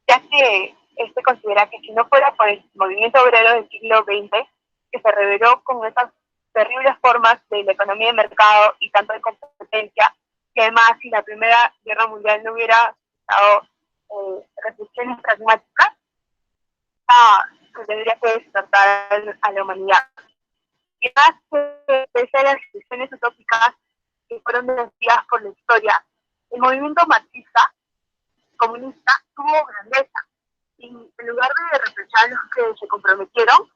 ya que este considera que si no fuera por el movimiento obrero del siglo XX, que se reveló con estas terribles formas de la economía de mercado y tanto de competencia, que además si la Primera Guerra Mundial no hubiera dado reflexiones pragmáticas, se tendría que despertar a la humanidad. Y más, pese a las decisiones utópicas que fueron denunciadas por la historia, el movimiento marxista comunista tuvo grandeza. Y en lugar de reprochar a los que se comprometieron,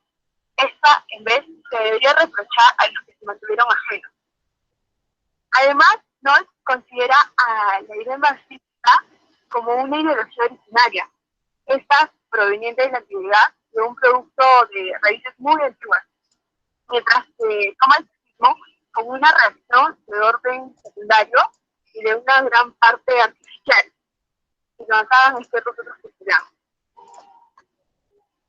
esta en vez se debería reprochar a los que se mantuvieron ajenos. Además, Noll considera a la idea marxista como una ideología originaria, esta proveniente de la antigüedad, de un producto de raíces muy antiguas, mientras que toma el fascismo como una reacción de orden secundario y de una gran parte artificial, y basada en ciertos otros postulados.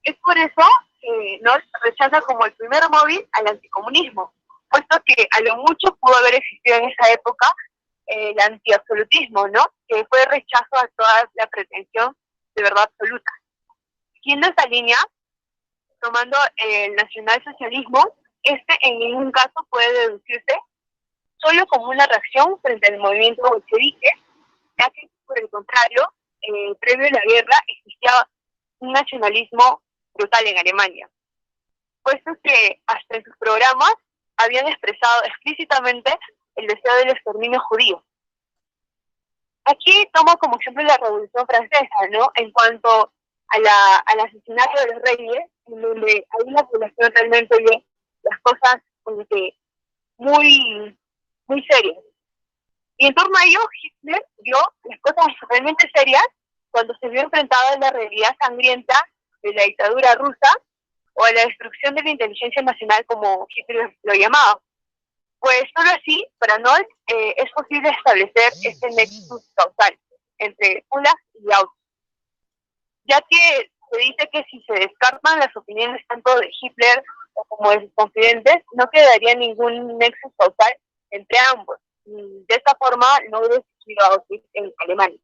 Es por eso que Noll rechaza como el primer móvil al anticomunismo, puesto que a lo mucho pudo haber existido en esa época el antiabsolutismo, ¿no? Que fue rechazo a toda la pretensión de verdad absoluta. Siguiendo esa línea, tomando el nacionalsocialismo, este en ningún caso puede deducirse solo como una reacción frente al movimiento bolchevique, ya que por el contrario, previo a la guerra existía un nacionalismo brutal en Alemania, puesto que hasta en sus programas habían expresado explícitamente el deseo del exterminio judío. Aquí tomo como ejemplo la Revolución Francesa, ¿no? En cuanto al asesinato de los reyes, en donde ahí la población realmente ve las cosas muy, muy serias. Y en torno a ello, Hitler vio las cosas realmente serias cuando se vio enfrentado a la realidad sangrienta de la dictadura rusa o a la destrucción de la inteligencia nacional, como Hitler lo llamaba. Pues solo así, para Noll, es posible establecer este nexus causal entre Kulak y Auschwitz, ya que se dice que si se descartan las opiniones tanto de Hitler o como de sus confidentes, no quedaría ningún nexus causal entre ambos. Y de esta forma no hubiera existido Auschwitz en Alemania.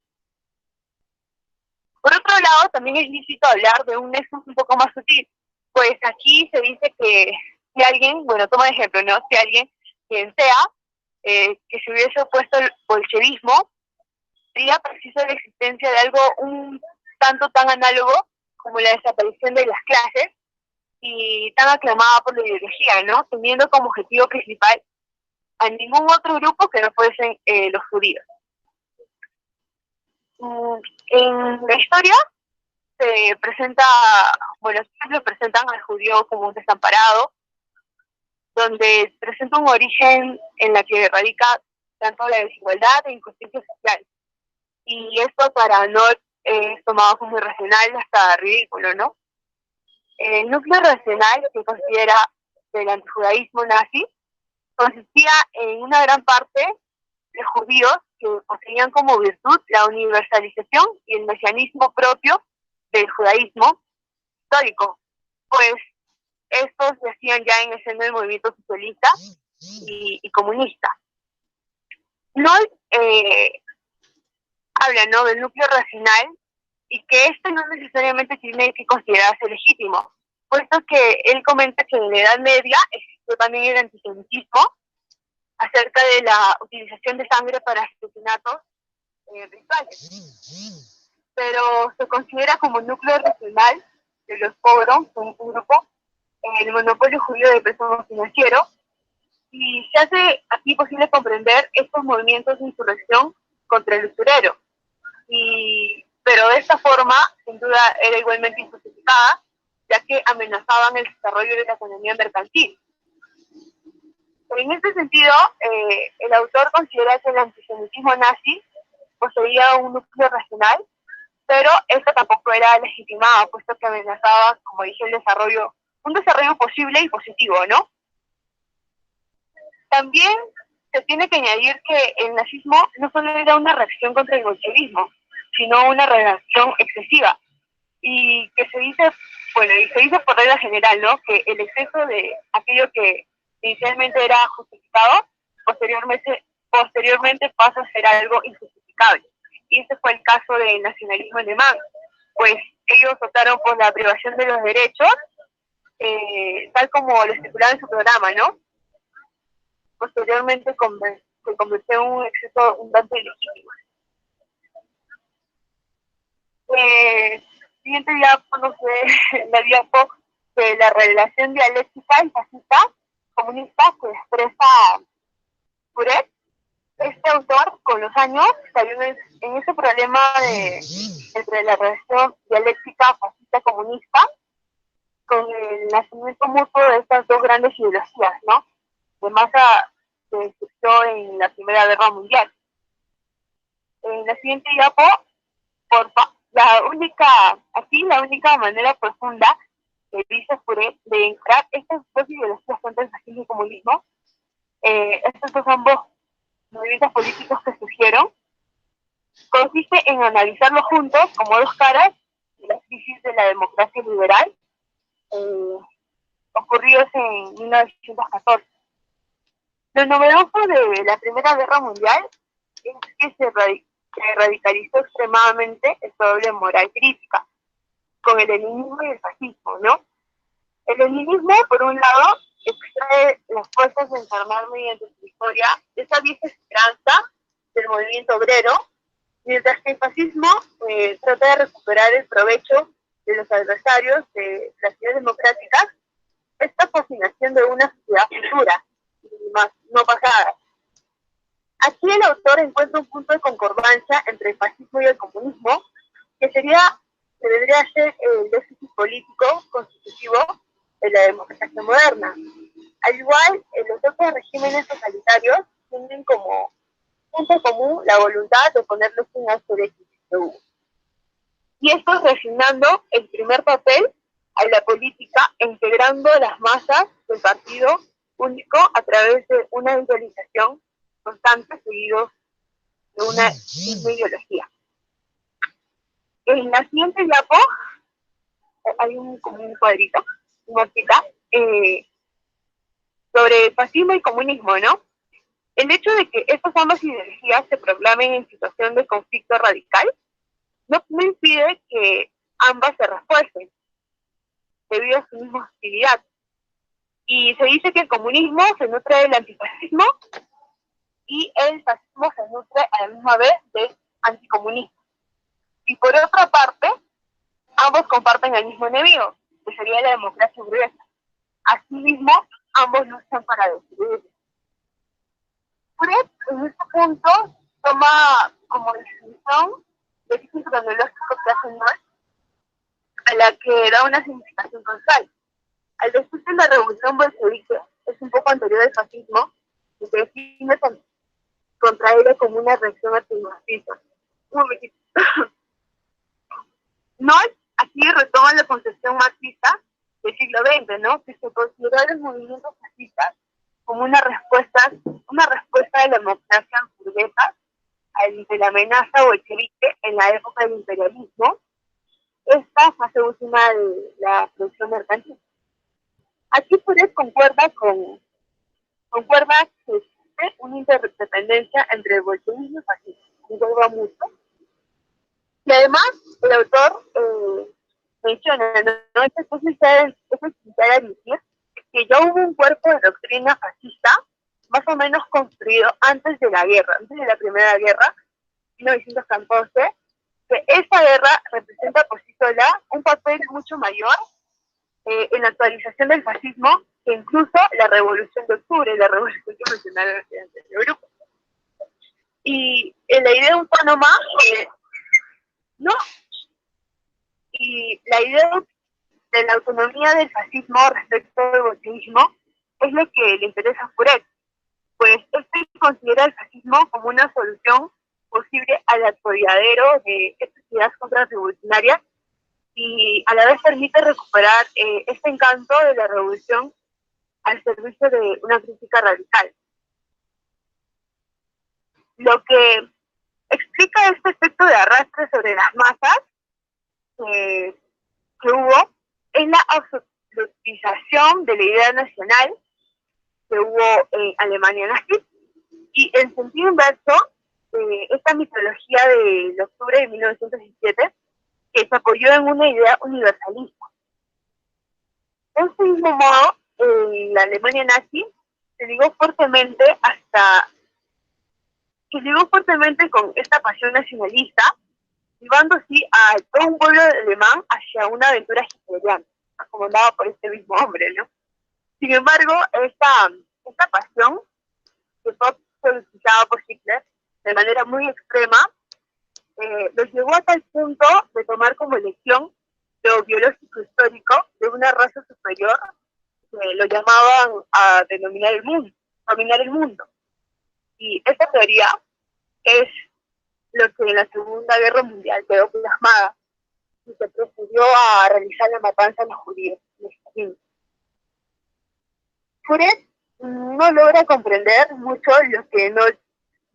Por otro lado, también es lícito hablar de un nexus un poco más sutil, pues aquí se dice que si alguien, bueno, toma de ejemplo, ¿no? Si alguien, quien sea, que se hubiese opuesto al bolchevismo, sería preciso la existencia de algo un tanto tan análogo como la desaparición de las clases y tan aclamada por la ideología, ¿no? Teniendo como objetivo principal a ningún otro grupo que no fuesen los judíos. En la historia se presenta, bueno, siempre presentan al judío como un desamparado, donde presenta un origen en la que radica tanto la desigualdad e injusticia social. Y esto para no es tomado como irracional hasta ridículo, ¿no? El núcleo racional que considera el antijudaísmo nazi consistía en una gran parte de judíos que poseían como virtud la universalización y el mesianismo propio del judaísmo histórico, pues estos yacían ya en el seno del movimiento socialista y comunista. Noll habla, ¿no?, del núcleo racional y que esto no necesariamente tiene que considerarse legítimo, puesto que él comenta que en la Edad Media existió también el antisemitismo acerca de la utilización de sangre para asesinatos rituales. Pero se considera como núcleo racional de los pobres, un grupo, el monopolio judío de préstamo financiero, y se hace aquí posible comprender estos movimientos de insurrección contra el usurero. Pero de esta forma, sin duda, era igualmente injustificada, ya que amenazaban el desarrollo de la economía mercantil. En este sentido, el autor considera que el antisemitismo nazi poseía un núcleo racional, pero esto tampoco era legitimado, puesto que amenazaba, como dije, un desarrollo posible y positivo, ¿no? También se tiene que añadir que el nazismo no solo era una reacción contra el bolchevismo, sino una reacción excesiva, y que se dice por regla general, ¿no?, que el exceso de aquello que inicialmente era justificado, posteriormente pasa a ser algo injustificable. Y ese fue el caso del nacionalismo alemán, pues ellos optaron por la privación de los derechos, tal como lo estipulaba en su programa, ¿no? Posteriormente se convirtió en un exceso un tanto ilegítimo. Siguiente diapo nos ve la diapo de la relación dialéctica y fascista comunista que expresa Furet. Este autor, con los años, cayó en ese problema entre la relación dialéctica fascista comunista con el nacimiento mutuo de estas dos grandes ideologías, ¿no?, de masa que surgió en la Primera Guerra Mundial. En la siguiente diapo, porfa, la única manera profunda que dice Furet de entrar estas dos ideologías contra el fascismo y comunismo, estos dos ambos movimientos políticos que surgieron, consiste en analizarlos juntos como dos caras de la crisis de la democracia liberal ocurridos en 1914. Lo novedoso de la Primera Guerra Mundial es que se radicalizó extremadamente el doble moral crítica con el leninismo y el fascismo, ¿no? El leninismo, por un lado, extrae las fuerzas de encarnar mediante su historia esa vieja esperanza del movimiento obrero, mientras que el fascismo trata de recuperar el provecho de los adversarios de las ideas democráticas, esta fascinación de una sociedad futura y más no pasada. Aquí el autor encuentra un punto de concordancia entre el fascismo y el comunismo, que debería ser el déficit político constitutivo de la democracia moderna. Al igual, los otros regímenes totalitarios tienen como punto común la voluntad de ponerle fin a este déficit que hubo. Y esto resignando el primer papel a la política, integrando las masas del partido único a través de una visualización constante seguidos de una misma ideología. En la siguiente diapo hay un cuadrito, una hojita, sobre el fascismo y comunismo, ¿no? El hecho de que estas ambas ideologías se proclamen en situación de conflicto radical no impide que ambas se refuercen debido a su misma hostilidad. Y se dice que el comunismo se nutre del antifascismo y el fascismo se nutre a la misma vez del anticomunismo. Y por otra parte, ambos comparten el mismo enemigo, que sería la democracia burguesa. Asimismo, ambos luchan para destruirla. Furet, en este punto, toma como definición del ciclo cronológico que hace Noll, a la que da una significación causal. Al decir que la revolución bolchevique es un poco anterior al fascismo, y se define contra ella como una reacción antifascista. Un momentito. Noll aquí retoma la concepción marxista del siglo XX, ¿no?, que se considera los movimientos fascistas como una respuesta de la democracia burguesa ante la amenaza bolchevique en la época del imperialismo. Esta fase última de la producción mercantil. Aquí Furet concuerda que existe una interdependencia entre el bolchevismo y el fascismo. Concuerda mucho. Y además, el autor menciona, ¿no? Es esencial admitir que ya hubo un cuerpo de doctrina fascista más o menos construido antes de la guerra, antes de la Primera Guerra, 1914, que esa guerra representa por sí sola un papel mucho mayor en la actualización del fascismo que incluso la Revolución de Octubre, la Revolución que mencionaron antes del grupo. Y en la idea autónoma, no, y la idea de la autonomía del fascismo respecto del bolchevismo es lo que le interesa a Furet, pues este considera el fascismo como una solución posible al atolladero de estas ideas contrarrevolucionarias y a la vez permite recuperar este encanto de la revolución al servicio de una crítica radical. Lo que explica este efecto de arrastre sobre las masas que hubo es la absolutización de la idea nacional que hubo en Alemania nazi, y en sentido inverso, esta mitología del octubre de 1917 que se apoyó en una idea universalista. De este mismo modo, la Alemania nazi se ligó fuertemente con esta pasión nacionalista, llevando así a todo un pueblo alemán hacia una aventura hitleriana, acomodada por este mismo hombre, ¿no? Sin embargo, esta pasión, que fue solicitado por Hitler de manera muy extrema, los llevó a tal punto de tomar como lección lo biológico histórico de una raza superior que lo llamaban a dominar el mundo. Y esta teoría es lo que en la Segunda Guerra Mundial quedó plasmada y se procedió a realizar la matanza de los judíos en Stalin. Furet no logra comprender mucho lo que no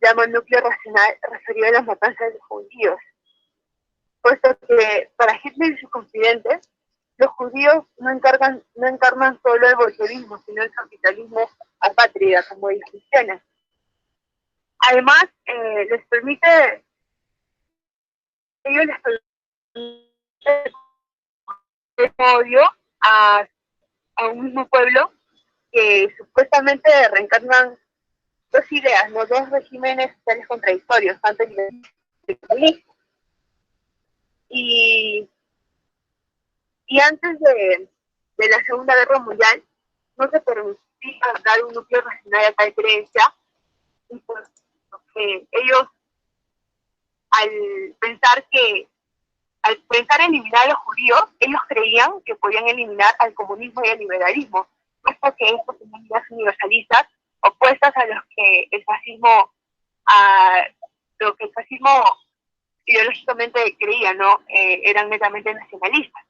llama núcleo racional referido a las matanzas de los judíos, puesto que para Hitler y sus confidentes, los judíos no encarnan solo el bolchevismo, sino el capitalismo apátrida, como ellos mencionan. Además, les permite odio a un mismo pueblo que supuestamente reencarnan dos ideas, ¿no? Dos regímenes sociales contradictorios, tanto el comunismo. Y antes de la Segunda Guerra Mundial no se permitía dar un núcleo racional a tal creencia, y pues ellos al pensar eliminar a los judíos, ellos creían que podían eliminar al comunismo y al liberalismo, puesto que estos tenían ideas universalistas opuestas a los que el fascismo ideológicamente creía, ¿no? Eran netamente nacionalistas.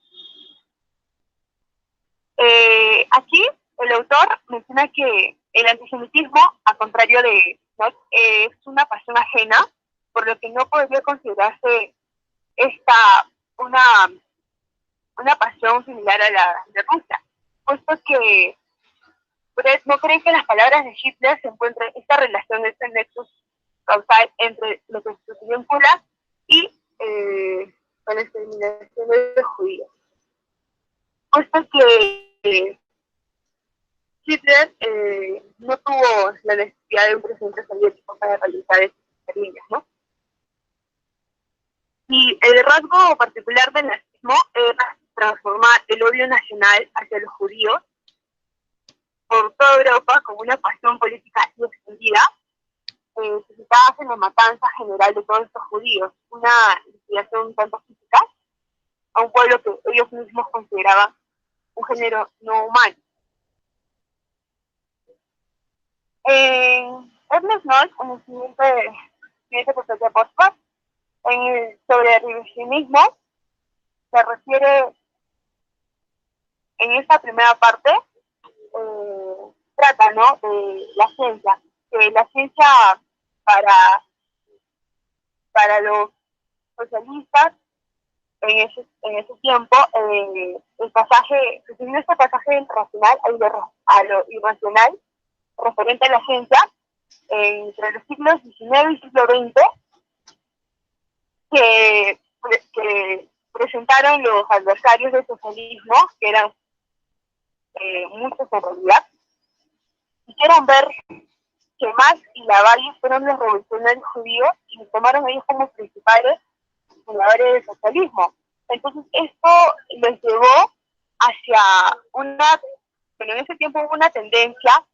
Aquí el autor menciona que el antisemitismo, a contrario de Knott, es una pasión ajena, por lo que no podría considerarse una pasión similar a la de Rusia, puesto que Furet no cree que en las palabras de Hitler se encuentre esta relación, este nexus causal entre lo que se vincula y la exterminación de los judíos. Puesto que Hitler no tuvo la necesidad de un presidente soviético para realizar estas experiencias, ¿no? Y el rasgo particular del nazismo era transformar el odio nacional hacia los judíos por toda Europa como una pasión política así extendida, suscitada en la matanza general de todos estos judíos, una liquidación un tanto física a un pueblo que ellos mismos consideraban un género no humano. Ernest Knoll, en el siguiente postfacto, sobre el revisionismo, se refiere en esta primera parte, trata, ¿no? De la ciencia. Que la ciencia para los socialistas en ese tiempo, el pasaje, en este pasaje racional a lo irracional, referente a la ciencia, entre los siglos XIX y siglo XX, que presentaron los adversarios del socialismo, que eran muchos en realidad, quisieron ver que Marx y Lavalle fueron los revolucionarios judíos y tomaron ellos como principales fundadores del socialismo. Entonces esto les llevó hacia pero en ese tiempo hubo una tendencia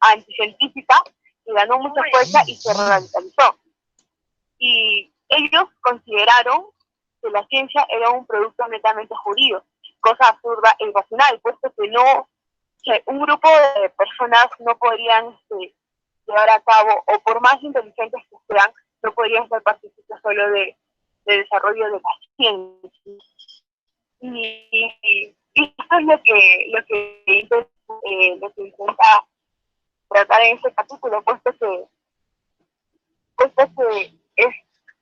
anticientífica que ganó mucha fuerza y se radicalizó. Y ellos consideraron que la ciencia era un producto netamente judío, cosa absurda e irracional, puesto que un grupo de personas no podrían llevar a cabo, o por más inteligentes que sean, no podrían ser partícipes solo de desarrollo de la ciencia. Y esto es lo que intenta tratar en este capítulo, puesto que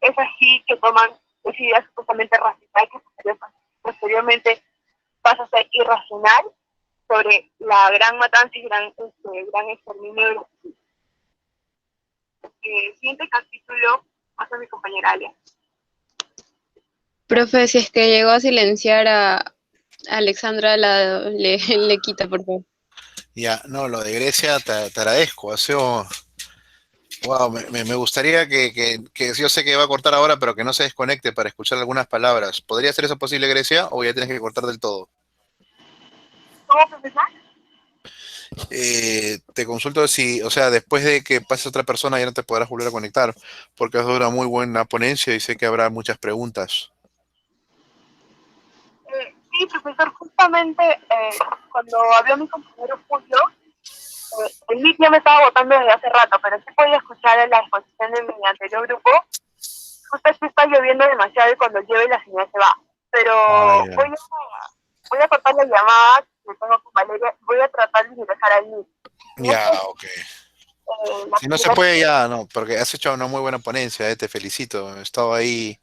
es así que toman esa idea supuestamente racional que posteriormente pasa a ser irracional sobre la gran matanza y gran exterminio de los judíos. Siguiente capítulo pasa a mi compañera Alia. Profe, si es que llegó a silenciar a Alexandra, le quita, por favor. Ya, no, lo de Grecia te agradezco. Ha sido. Wow, me gustaría que yo sé que va a cortar ahora, pero que no se desconecte para escuchar algunas palabras. ¿Podría ser eso posible, Grecia, o ya tienes que cortar del todo? ¿Cómo, profesor? Te consulto si, o sea, después de que pase otra persona ya no te podrás volver a conectar, porque es una muy buena ponencia y sé que habrá muchas preguntas. Sí, profesor, justamente cuando habló mi compañero Julio, el mic ya me estaba botando desde hace rato, pero sí podía escuchar en la exposición de mi anterior grupo. Justo aquí está lloviendo demasiado y cuando llueve la señal se va. Pero voy a cortar la llamada que tengo con Valeria y voy a tratar de ingresar al mic. Ya, ok. Si no se puede ya, no, porque has hecho una muy buena ponencia, te felicito. He estado ahí,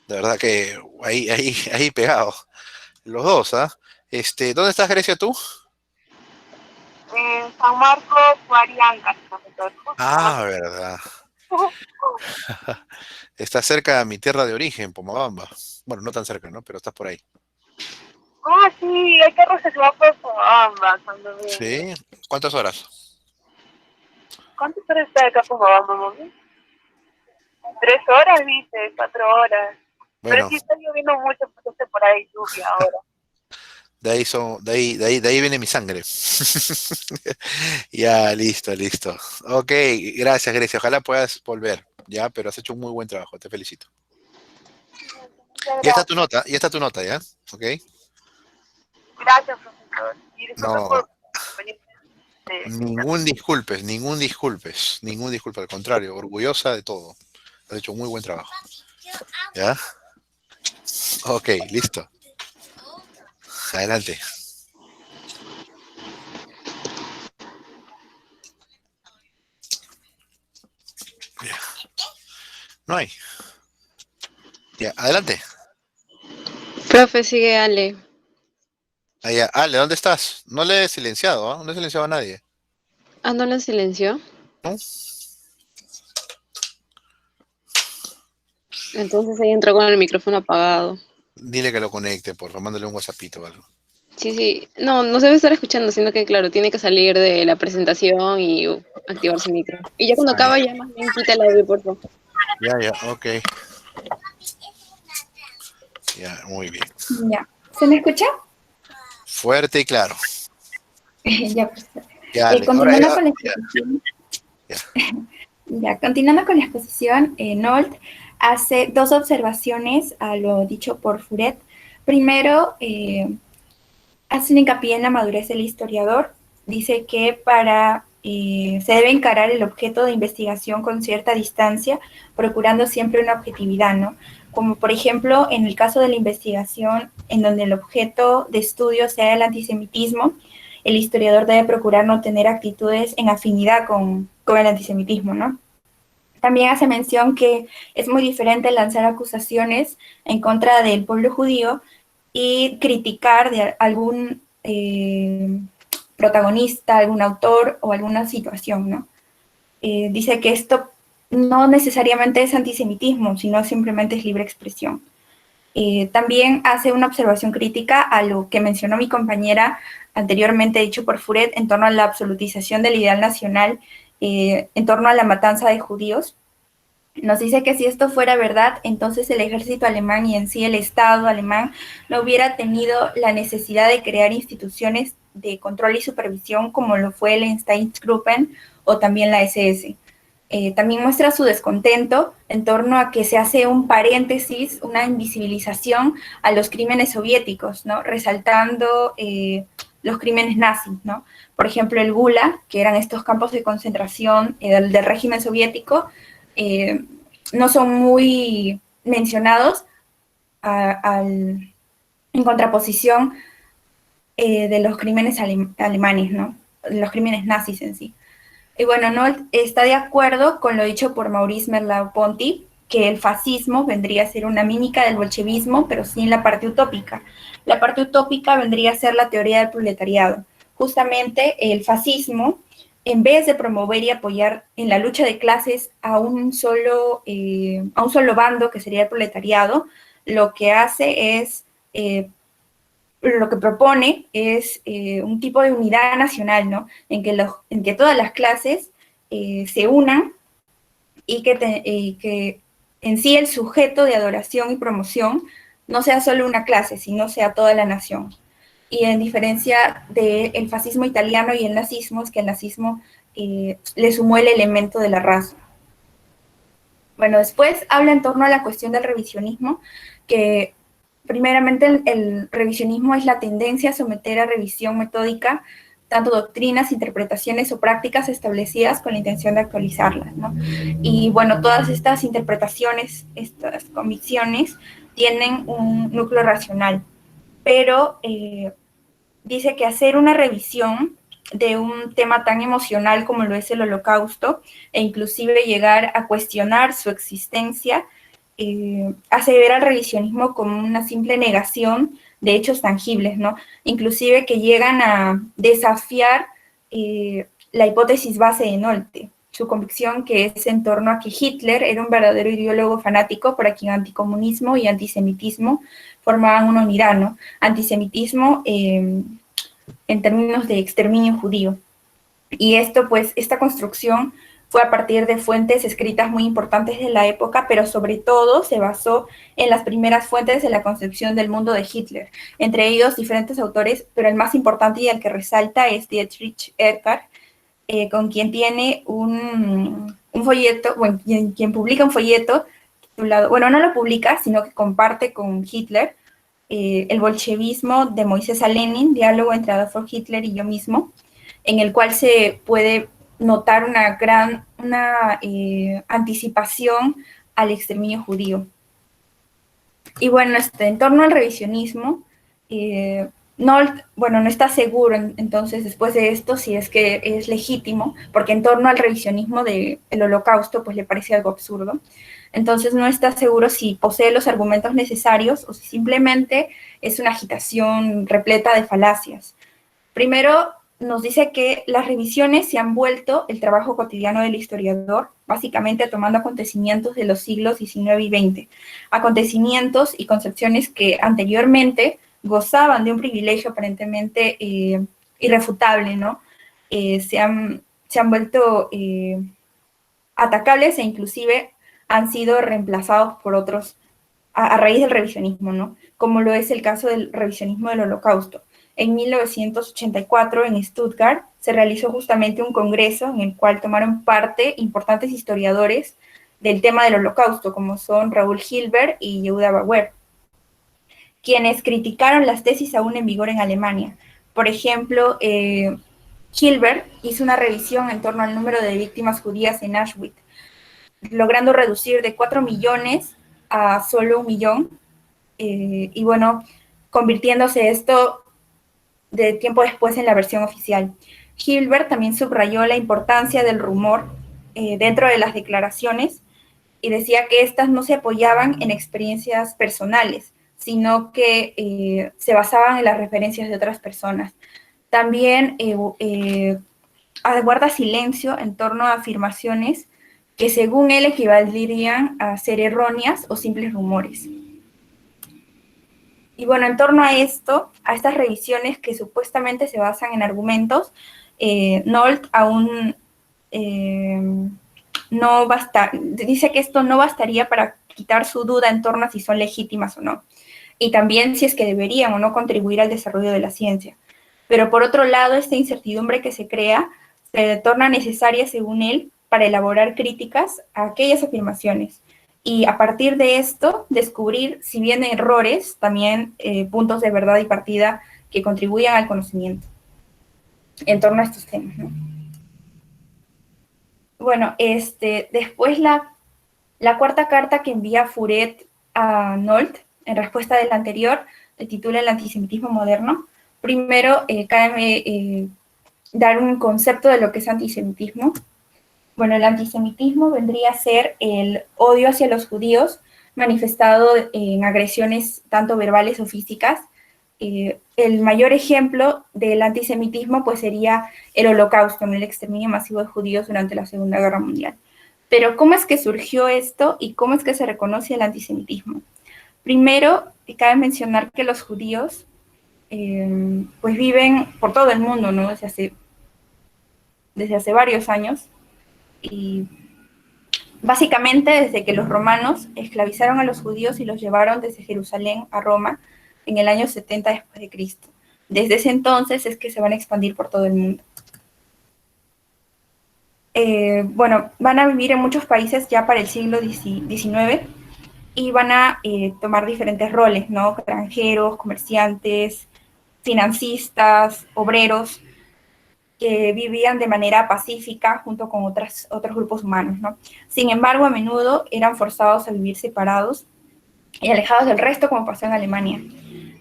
de verdad que ahí pegado. Los dos, ¿ah? ¿Dónde estás, Grecia, tú? En San Marcos, Guariancas, profesor. Ah, verdad. Está cerca de mi tierra de origen, Pomabamba. Bueno, no tan cerca, ¿no? Pero estás por ahí. Ah, sí, hay carros que se van por Pomabamba cuando vienen. ¿Sí? ¿Cuántas horas? ¿Cuántas horas está acá Pomabamba, mami? 3 horas, dice, 4 horas. Bueno, pero sí está lloviendo mucho porque está por ahí lluvia ahora. De ahí viene mi sangre. Ya, listo. Ok, gracias, Grecia. Ojalá puedas volver, ya, pero has hecho un muy buen trabajo, te felicito. Ya está tu nota, ¿ya? Ok. Gracias, profesor. Y disculpe No, por... ningún disculpes, al contrario, orgullosa de todo. Has hecho un muy buen trabajo. ¿Ya? Ok, listo. Adelante. Ya. No hay. Ya, adelante. Profe, sigue Ale. Allá. Ale, ¿dónde estás? No le he silenciado, ¿ah? No he silenciado a nadie. Ah, ¿no la silenció? ¿No? Entonces ahí entró con el micrófono apagado. Dile que lo conecte, por favor, mándale un WhatsAppito o algo. Sí. No se debe estar escuchando, sino que, claro, tiene que salir de la presentación y activar su micro. Y ya cuando acaba, ya más bien quita el audio, por favor. Ya, ok. Ya, muy bien. Ya. ¿Se me escucha? Fuerte y claro. Ya, profesor. Ya, Continuando con la exposición. Ya, continuando con la exposición, Nolte hace 2 observaciones a lo dicho por Furet. Primero, hace un hincapié en la madurez del historiador. Dice que se debe encarar el objeto de investigación con cierta distancia, procurando siempre una objetividad, ¿no? Como por ejemplo, en el caso de la investigación en donde el objeto de estudio sea el antisemitismo, el historiador debe procurar no tener actitudes en afinidad con el antisemitismo, ¿no? También hace mención que es muy diferente lanzar acusaciones en contra del pueblo judío y criticar de algún protagonista, algún autor o alguna situación, ¿no? Dice que esto no necesariamente es antisemitismo, sino simplemente es libre expresión. También hace una observación crítica a lo que mencionó mi compañera anteriormente, dicho por Furet, en torno a la absolutización del ideal nacional, en torno a la matanza de judíos. Nos dice que si esto fuera verdad, entonces el ejército alemán y en sí el Estado alemán no hubiera tenido la necesidad de crear instituciones de control y supervisión como lo fue el Einsatzgruppen o también la SS. También muestra su descontento en torno a que se hace un paréntesis, una invisibilización a los crímenes soviéticos, ¿no? Resaltando los crímenes nazis, ¿no? Por ejemplo, el Gulag, que eran estos campos de concentración del régimen soviético, no son muy mencionados en contraposición de los crímenes alemanes, ¿no? Los crímenes nazis en sí. Y bueno, no está de acuerdo con lo dicho por Maurice Merleau-Ponty, que el fascismo vendría a ser una mímica del bolchevismo, pero sin la parte utópica. La parte utópica vendría a ser la teoría del proletariado. Justamente el fascismo, en vez de promover y apoyar en la lucha de clases a un solo bando, que sería el proletariado, lo que hace es lo que propone es un tipo de unidad nacional, ¿no? En que todas las clases se unan y que en sí el sujeto de adoración y promoción no sea solo una clase, sino sea toda la nación. Y en diferencia del fascismo italiano y el nazismo, es que el nazismo le sumó el elemento de la raza. Bueno, después habla en torno a la cuestión del revisionismo, que primeramente el revisionismo es la tendencia a someter a revisión metódica tanto doctrinas, interpretaciones o prácticas establecidas con la intención de actualizarlas, ¿no? Y bueno, todas estas interpretaciones, estas convicciones, tienen un núcleo racional, pero dice que hacer una revisión de un tema tan emocional como lo es el Holocausto, e inclusive llegar a cuestionar su existencia, hace ver al revisionismo como una simple negación de hechos tangibles, ¿no? Inclusive que llegan a desafiar la hipótesis base de Nolte, su convicción que es en torno a que Hitler era un verdadero ideólogo fanático para quien anticomunismo y antisemitismo formaban una unidad, ¿no? Antisemitismo en términos de exterminio judío. Y esto, pues, esta construcción fue a partir de fuentes escritas muy importantes de la época, pero sobre todo se basó en las primeras fuentes de la concepción del mundo de Hitler, entre ellos diferentes autores, pero el más importante y el que resalta es Dietrich Eckart, con quien tiene un folleto, bueno, quien publica un folleto titulado, bueno, no lo publica, sino que comparte con Hitler, el bolchevismo de Moisés a Lenin, diálogo entre Adolf Hitler y yo mismo, en el cual se puede notar una gran anticipación al exterminio judío. Y bueno, en torno al revisionismo, no está seguro entonces después de esto si es que es legítimo, porque en torno al revisionismo del Holocausto pues le parece algo absurdo. Entonces no está seguro si posee los argumentos necesarios o si simplemente es una agitación repleta de falacias. Primero, nos dice que las revisiones se han vuelto el trabajo cotidiano del historiador, básicamente tomando acontecimientos de los siglos XIX y XX, acontecimientos y concepciones que anteriormente gozaban de un privilegio aparentemente irrefutable, ¿no? Se han vuelto atacables e inclusive han sido reemplazados por otros a raíz del revisionismo, ¿no? Como lo es el caso del revisionismo del Holocausto. En 1984, en Stuttgart, se realizó justamente un congreso en el cual tomaron parte importantes historiadores del tema del Holocausto, como son Raúl Hilbert y Yehuda Bauer, quienes criticaron las tesis aún en vigor en Alemania. Por ejemplo, Hilbert hizo una revisión en torno al número de víctimas judías en Auschwitz, logrando reducir de 4 millones a solo 1 millón, y bueno, convirtiéndose esto de tiempo después en la versión oficial. Hilbert también subrayó la importancia del rumor dentro de las declaraciones y decía que éstas no se apoyaban en experiencias personales, sino que se basaban en las referencias de otras personas. También guarda silencio en torno a afirmaciones que según él equivaldrían a ser erróneas o simples rumores. Y bueno, en torno a esto, a estas revisiones que supuestamente se basan en argumentos, Nolte aún no basta, dice que esto no bastaría para quitar su duda en torno a si son legítimas o no, y también si es que deberían o no contribuir al desarrollo de la ciencia. Pero por otro lado, esta incertidumbre que se crea se torna necesaria, según él, para elaborar críticas a aquellas afirmaciones. Y a partir de esto, descubrir, si bien errores, también puntos de verdad y partida que contribuyan al conocimiento en torno a estos temas, ¿no? Bueno, después la cuarta carta que envía Furet a Nolte, en respuesta de la anterior, se titula El antisemitismo moderno. Primero, cabe dar un concepto de lo que es antisemitismo. Bueno, el antisemitismo vendría a ser el odio hacia los judíos manifestado en agresiones tanto verbales o físicas. El mayor ejemplo del antisemitismo pues sería el Holocausto, el exterminio masivo de judíos durante la Segunda Guerra Mundial. Pero ¿cómo es que surgió esto y cómo es que se reconoce el antisemitismo? Primero, cabe mencionar que los judíos pues viven por todo el mundo, ¿no? Desde hace varios años, y básicamente desde que los romanos esclavizaron a los judíos y los llevaron desde Jerusalén a Roma en el año 70 después de Cristo. Desde ese entonces es que se van a expandir por todo el mundo. Bueno, van a vivir en muchos países ya para el siglo XIX y van a tomar diferentes roles, ¿no? Granjeros, comerciantes, financistas, obreros, que vivían de manera pacífica junto con otros grupos humanos, ¿no? Sin embargo, a menudo eran forzados a vivir separados y alejados del resto, como pasó en Alemania.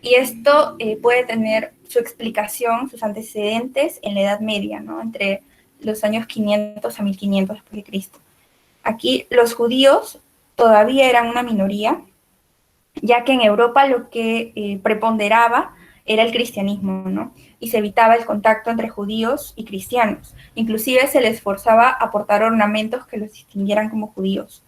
Y esto puede tener su explicación, sus antecedentes en la Edad Media, ¿no? Entre los años 500 a 1500 después de Cristo. Aquí los judíos todavía eran una minoría, ya que en Europa lo que preponderaba era el cristianismo, ¿no? Y se evitaba el contacto entre judíos y cristianos. Inclusive se les forzaba a portar ornamentos que los distinguieran como judíos.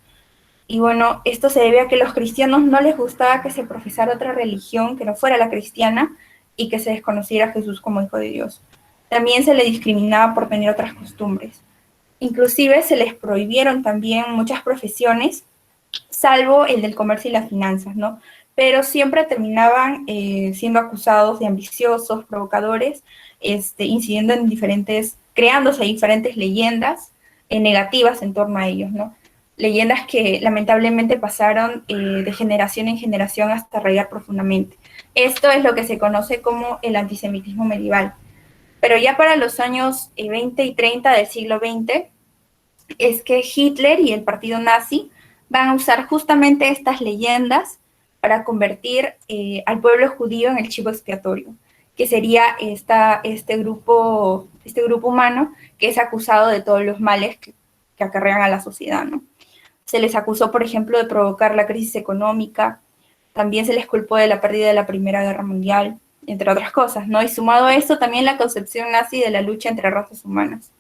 Y bueno, esto se debe a que a los cristianos no les gustaba que se profesara otra religión que no fuera la cristiana y que se desconociera a Jesús como hijo de Dios. También se les discriminaba por tener otras costumbres. Inclusive se les prohibieron también muchas profesiones, salvo el del comercio y las finanzas, ¿no? Pero siempre terminaban siendo acusados de ambiciosos, provocadores, incidiendo en creándose diferentes leyendas negativas en torno a ellos, ¿no? Leyendas que lamentablemente pasaron de generación en generación hasta arraigar profundamente. Esto es lo que se conoce como el antisemitismo medieval. Pero ya para los años 20 y 30 del siglo XX, es que Hitler y el partido nazi van a usar justamente estas leyendas para convertir al pueblo judío en el chivo expiatorio, que sería este grupo humano que es acusado de todos los males que acarrean a la sociedad, ¿no? Se les acusó, por ejemplo, de provocar la crisis económica, también se les culpó de la pérdida de la Primera Guerra Mundial, entre otras cosas, ¿no? Y sumado a eso, también la concepción nazi de la lucha entre razas humanas.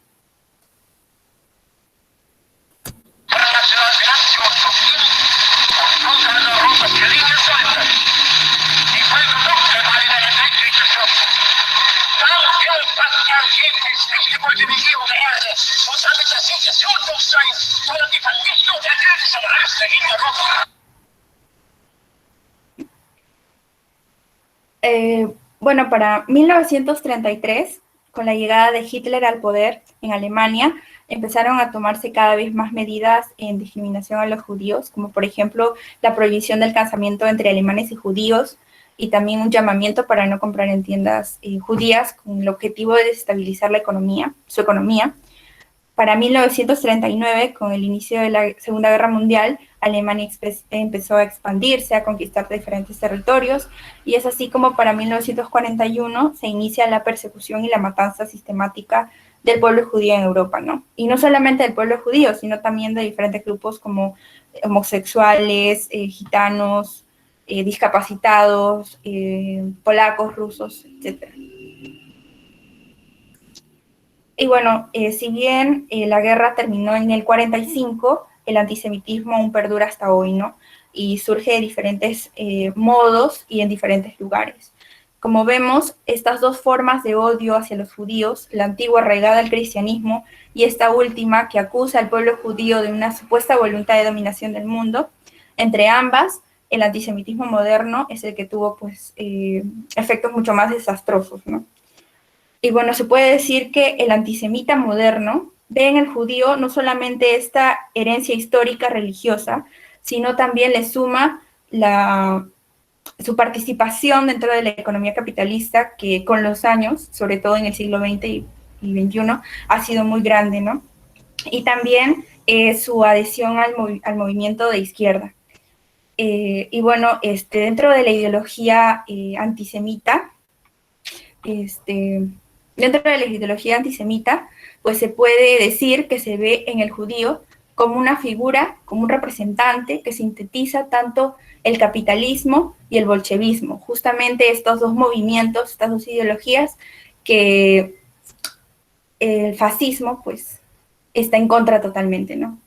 Bueno, para 1933, con la llegada de Hitler al poder en Alemania, empezaron a tomarse cada vez más medidas en discriminación a los judíos, como por ejemplo la prohibición del casamiento entre alemanes y judíos, y también un llamamiento para no comprar en tiendas judías con el objetivo de desestabilizar su economía. para 1939, con el inicio de la Segunda Guerra Mundial, Alemania empezó a expandirse, a conquistar diferentes territorios, y es así como para 1941 se inicia la persecución y la matanza sistemática del pueblo judío en Europa, ¿no? Y no solamente del pueblo judío, sino también de diferentes grupos como homosexuales, gitanos, discapacitados, polacos, rusos, etc. Y bueno, si bien la guerra terminó en el 45, el antisemitismo aún perdura hasta hoy, ¿no? Y surge de diferentes modos y en diferentes lugares. Como vemos, estas dos formas de odio hacia los judíos, la antigua arraigada al cristianismo y esta última que acusa al pueblo judío de una supuesta voluntad de dominación del mundo, entre ambas, el antisemitismo moderno es el que tuvo pues, efectos mucho más desastrosos, ¿no? Y bueno, se puede decir que el antisemita moderno ve en el judío no solamente esta herencia histórica religiosa, sino también le suma su participación dentro de la economía capitalista, que con los años, sobre todo en el siglo XX y XXI, ha sido muy grande, ¿no? Y también su adhesión al movimiento de izquierda. Y bueno, dentro de la ideología antisemita, pues se puede decir que se ve en el judío como una figura, como un representante que sintetiza tanto el capitalismo y el bolchevismo, justamente estos dos movimientos, estas dos ideologías que el fascismo pues está en contra totalmente, ¿no?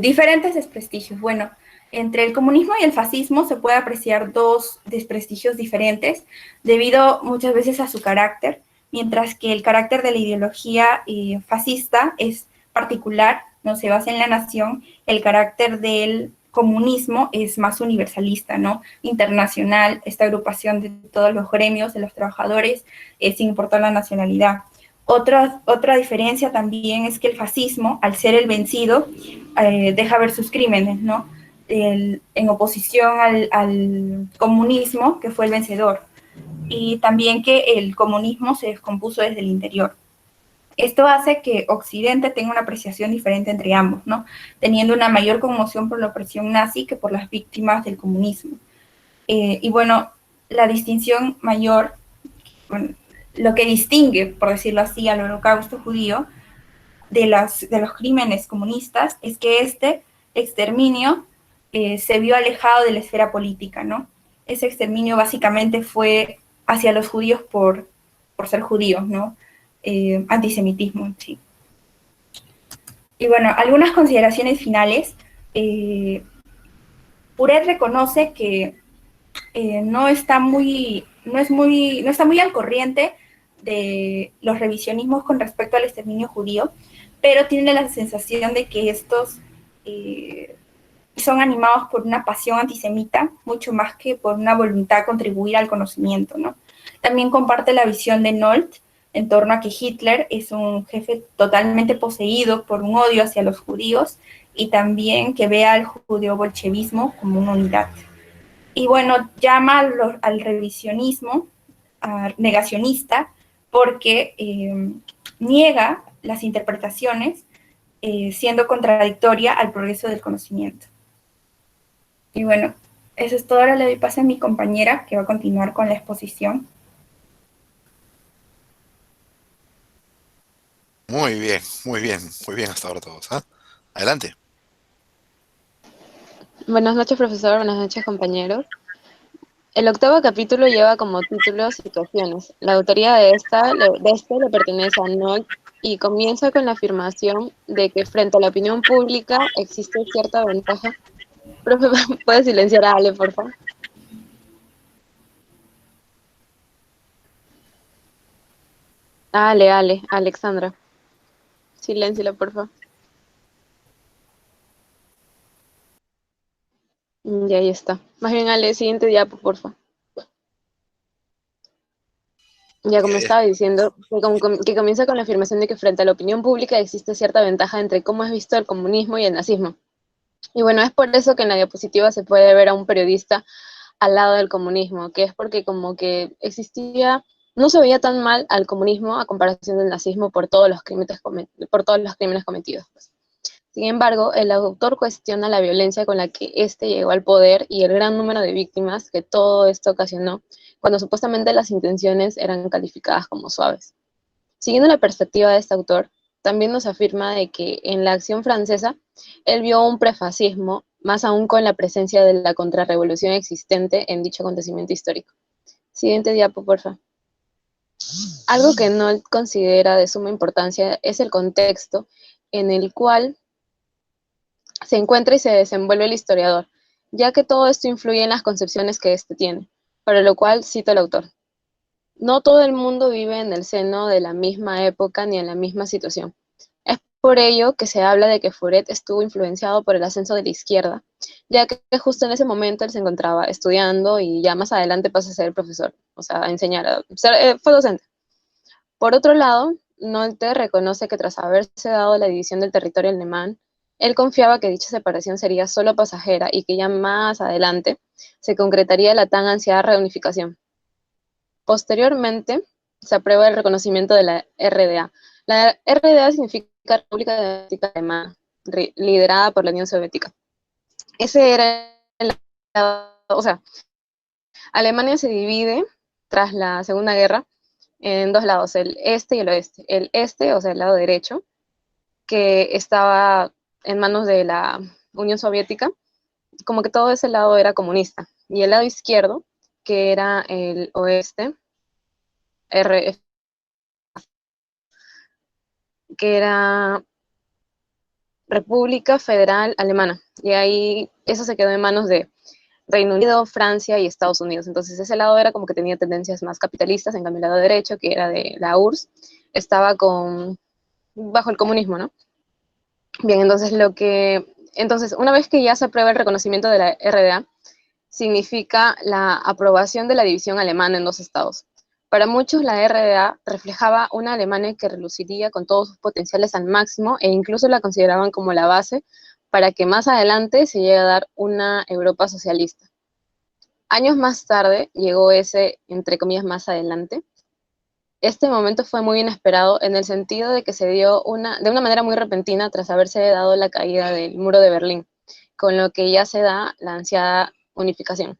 Diferentes desprestigios. Bueno, entre el comunismo y el fascismo se puede apreciar dos desprestigios diferentes debido muchas veces a su carácter, mientras que el carácter de la ideología fascista es particular, no se basa en la nación, el carácter del comunismo es más universalista, ¿no? Internacional, esta agrupación de todos los gremios, de los trabajadores, sin importar la nacionalidad. Otra diferencia también es que el fascismo, al ser el vencido, deja ver sus crímenes, ¿no? En oposición al comunismo, que fue el vencedor. Y también que el comunismo se descompuso desde el interior. Esto hace que Occidente tenga una apreciación diferente entre ambos, ¿no? Teniendo una mayor conmoción por la opresión nazi que por las víctimas del comunismo. Y bueno, la distinción mayor, bueno, lo que distingue, por decirlo así, al holocausto judío de los crímenes comunistas es que este exterminio se vio alejado de la esfera política, ¿no? Ese exterminio básicamente fue hacia los judíos por ser judíos, ¿no? Antisemitismo, sí. Y bueno, algunas consideraciones finales. Puret reconoce que no está muy al corriente de los revisionismos con respecto al exterminio judío, pero tiene la sensación de que estos son animados por una pasión antisemita, mucho más que por una voluntad de contribuir al conocimiento, ¿no? También comparte la visión de Nolte en torno a que Hitler es un jefe totalmente poseído por un odio hacia los judíos y también que ve al judeo-bolchevismo como una unidad. Y bueno, llama al revisionismo negacionista porque niega las interpretaciones siendo contradictoria al progreso del conocimiento. Y bueno, eso es todo. Ahora le doy paso a mi compañera que va a continuar con la exposición. Muy bien, muy bien, muy bien hasta ahora todos. ¿Ah? Adelante. Buenas noches, profesor. Buenas noches, compañeros. El octavo capítulo lleva como título Situaciones. La autoría de este le pertenece a Nolte y comienza con la afirmación de que frente a la opinión pública existe cierta ventaja. Profe, ¿puede silenciar a Ale, por favor? Ale, Alexandra. Silénciala, por favor. Ya ahí está. Más bien, Ale, siguiente diapo, por favor. Ya como estaba diciendo, que comienza con la afirmación de que frente a la opinión pública existe cierta ventaja entre cómo es visto el comunismo y el nazismo. Y bueno, es por eso que en la diapositiva se puede ver a un periodista al lado del comunismo, que es porque como que existía no se veía tan mal al comunismo a comparación del nazismo por todos los crímenes cometidos, pues. Sin embargo, el autor cuestiona la violencia con la que éste llegó al poder y el gran número de víctimas que todo esto ocasionó, cuando supuestamente las intenciones eran calificadas como suaves. Siguiendo la perspectiva de este autor, también nos afirma de que en la acción francesa él vio un prefascismo, más aún con la presencia de la contrarrevolución existente en dicho acontecimiento histórico. Siguiente diapo, por favor. Algo que no considera de suma importancia es el contexto en el cual se encuentra y se desenvuelve el historiador, ya que todo esto influye en las concepciones que éste tiene, para lo cual cito al autor. No todo el mundo vive en el seno de la misma época ni en la misma situación. Es por ello que se habla de que Furet estuvo influenciado por el ascenso de la izquierda, ya que justo en ese momento él se encontraba estudiando y ya más adelante pasa a ser profesor, o sea, a enseñar, fue docente. Por otro lado, Nolte reconoce que tras haberse dado la división del territorio alemán, él confiaba que dicha separación sería solo pasajera y que ya más adelante se concretaría la tan ansiada reunificación. Posteriormente, se aprueba el reconocimiento de la RDA. La RDA significa República Democrática Alemana, liderada por la Unión Soviética. Ese era o sea, Alemania se divide tras la Segunda Guerra en dos lados, el este y el oeste. El este, o sea, el lado derecho, que estaba en manos de la Unión Soviética, como que todo ese lado era comunista. Y el lado izquierdo, que era el oeste, RF, que era República Federal Alemana. Y ahí eso se quedó en manos de Reino Unido, Francia y Estados Unidos. Entonces ese lado era como que tenía tendencias más capitalistas, en cambio el lado derecho, que era de la URSS, estaba bajo el comunismo, ¿no? Bien, entonces una vez que ya se aprueba el reconocimiento de la RDA, significa la aprobación de la división alemana en dos estados. Para muchos la RDA reflejaba una Alemania que reluciría con todos sus potenciales al máximo e incluso la consideraban como la base para que más adelante se llegue a dar una Europa socialista. Años más tarde llegó ese, entre comillas, más adelante. Este momento fue muy inesperado en el sentido de que se dio de una manera muy repentina tras haberse dado la caída del muro de Berlín, con lo que ya se da la ansiada unificación.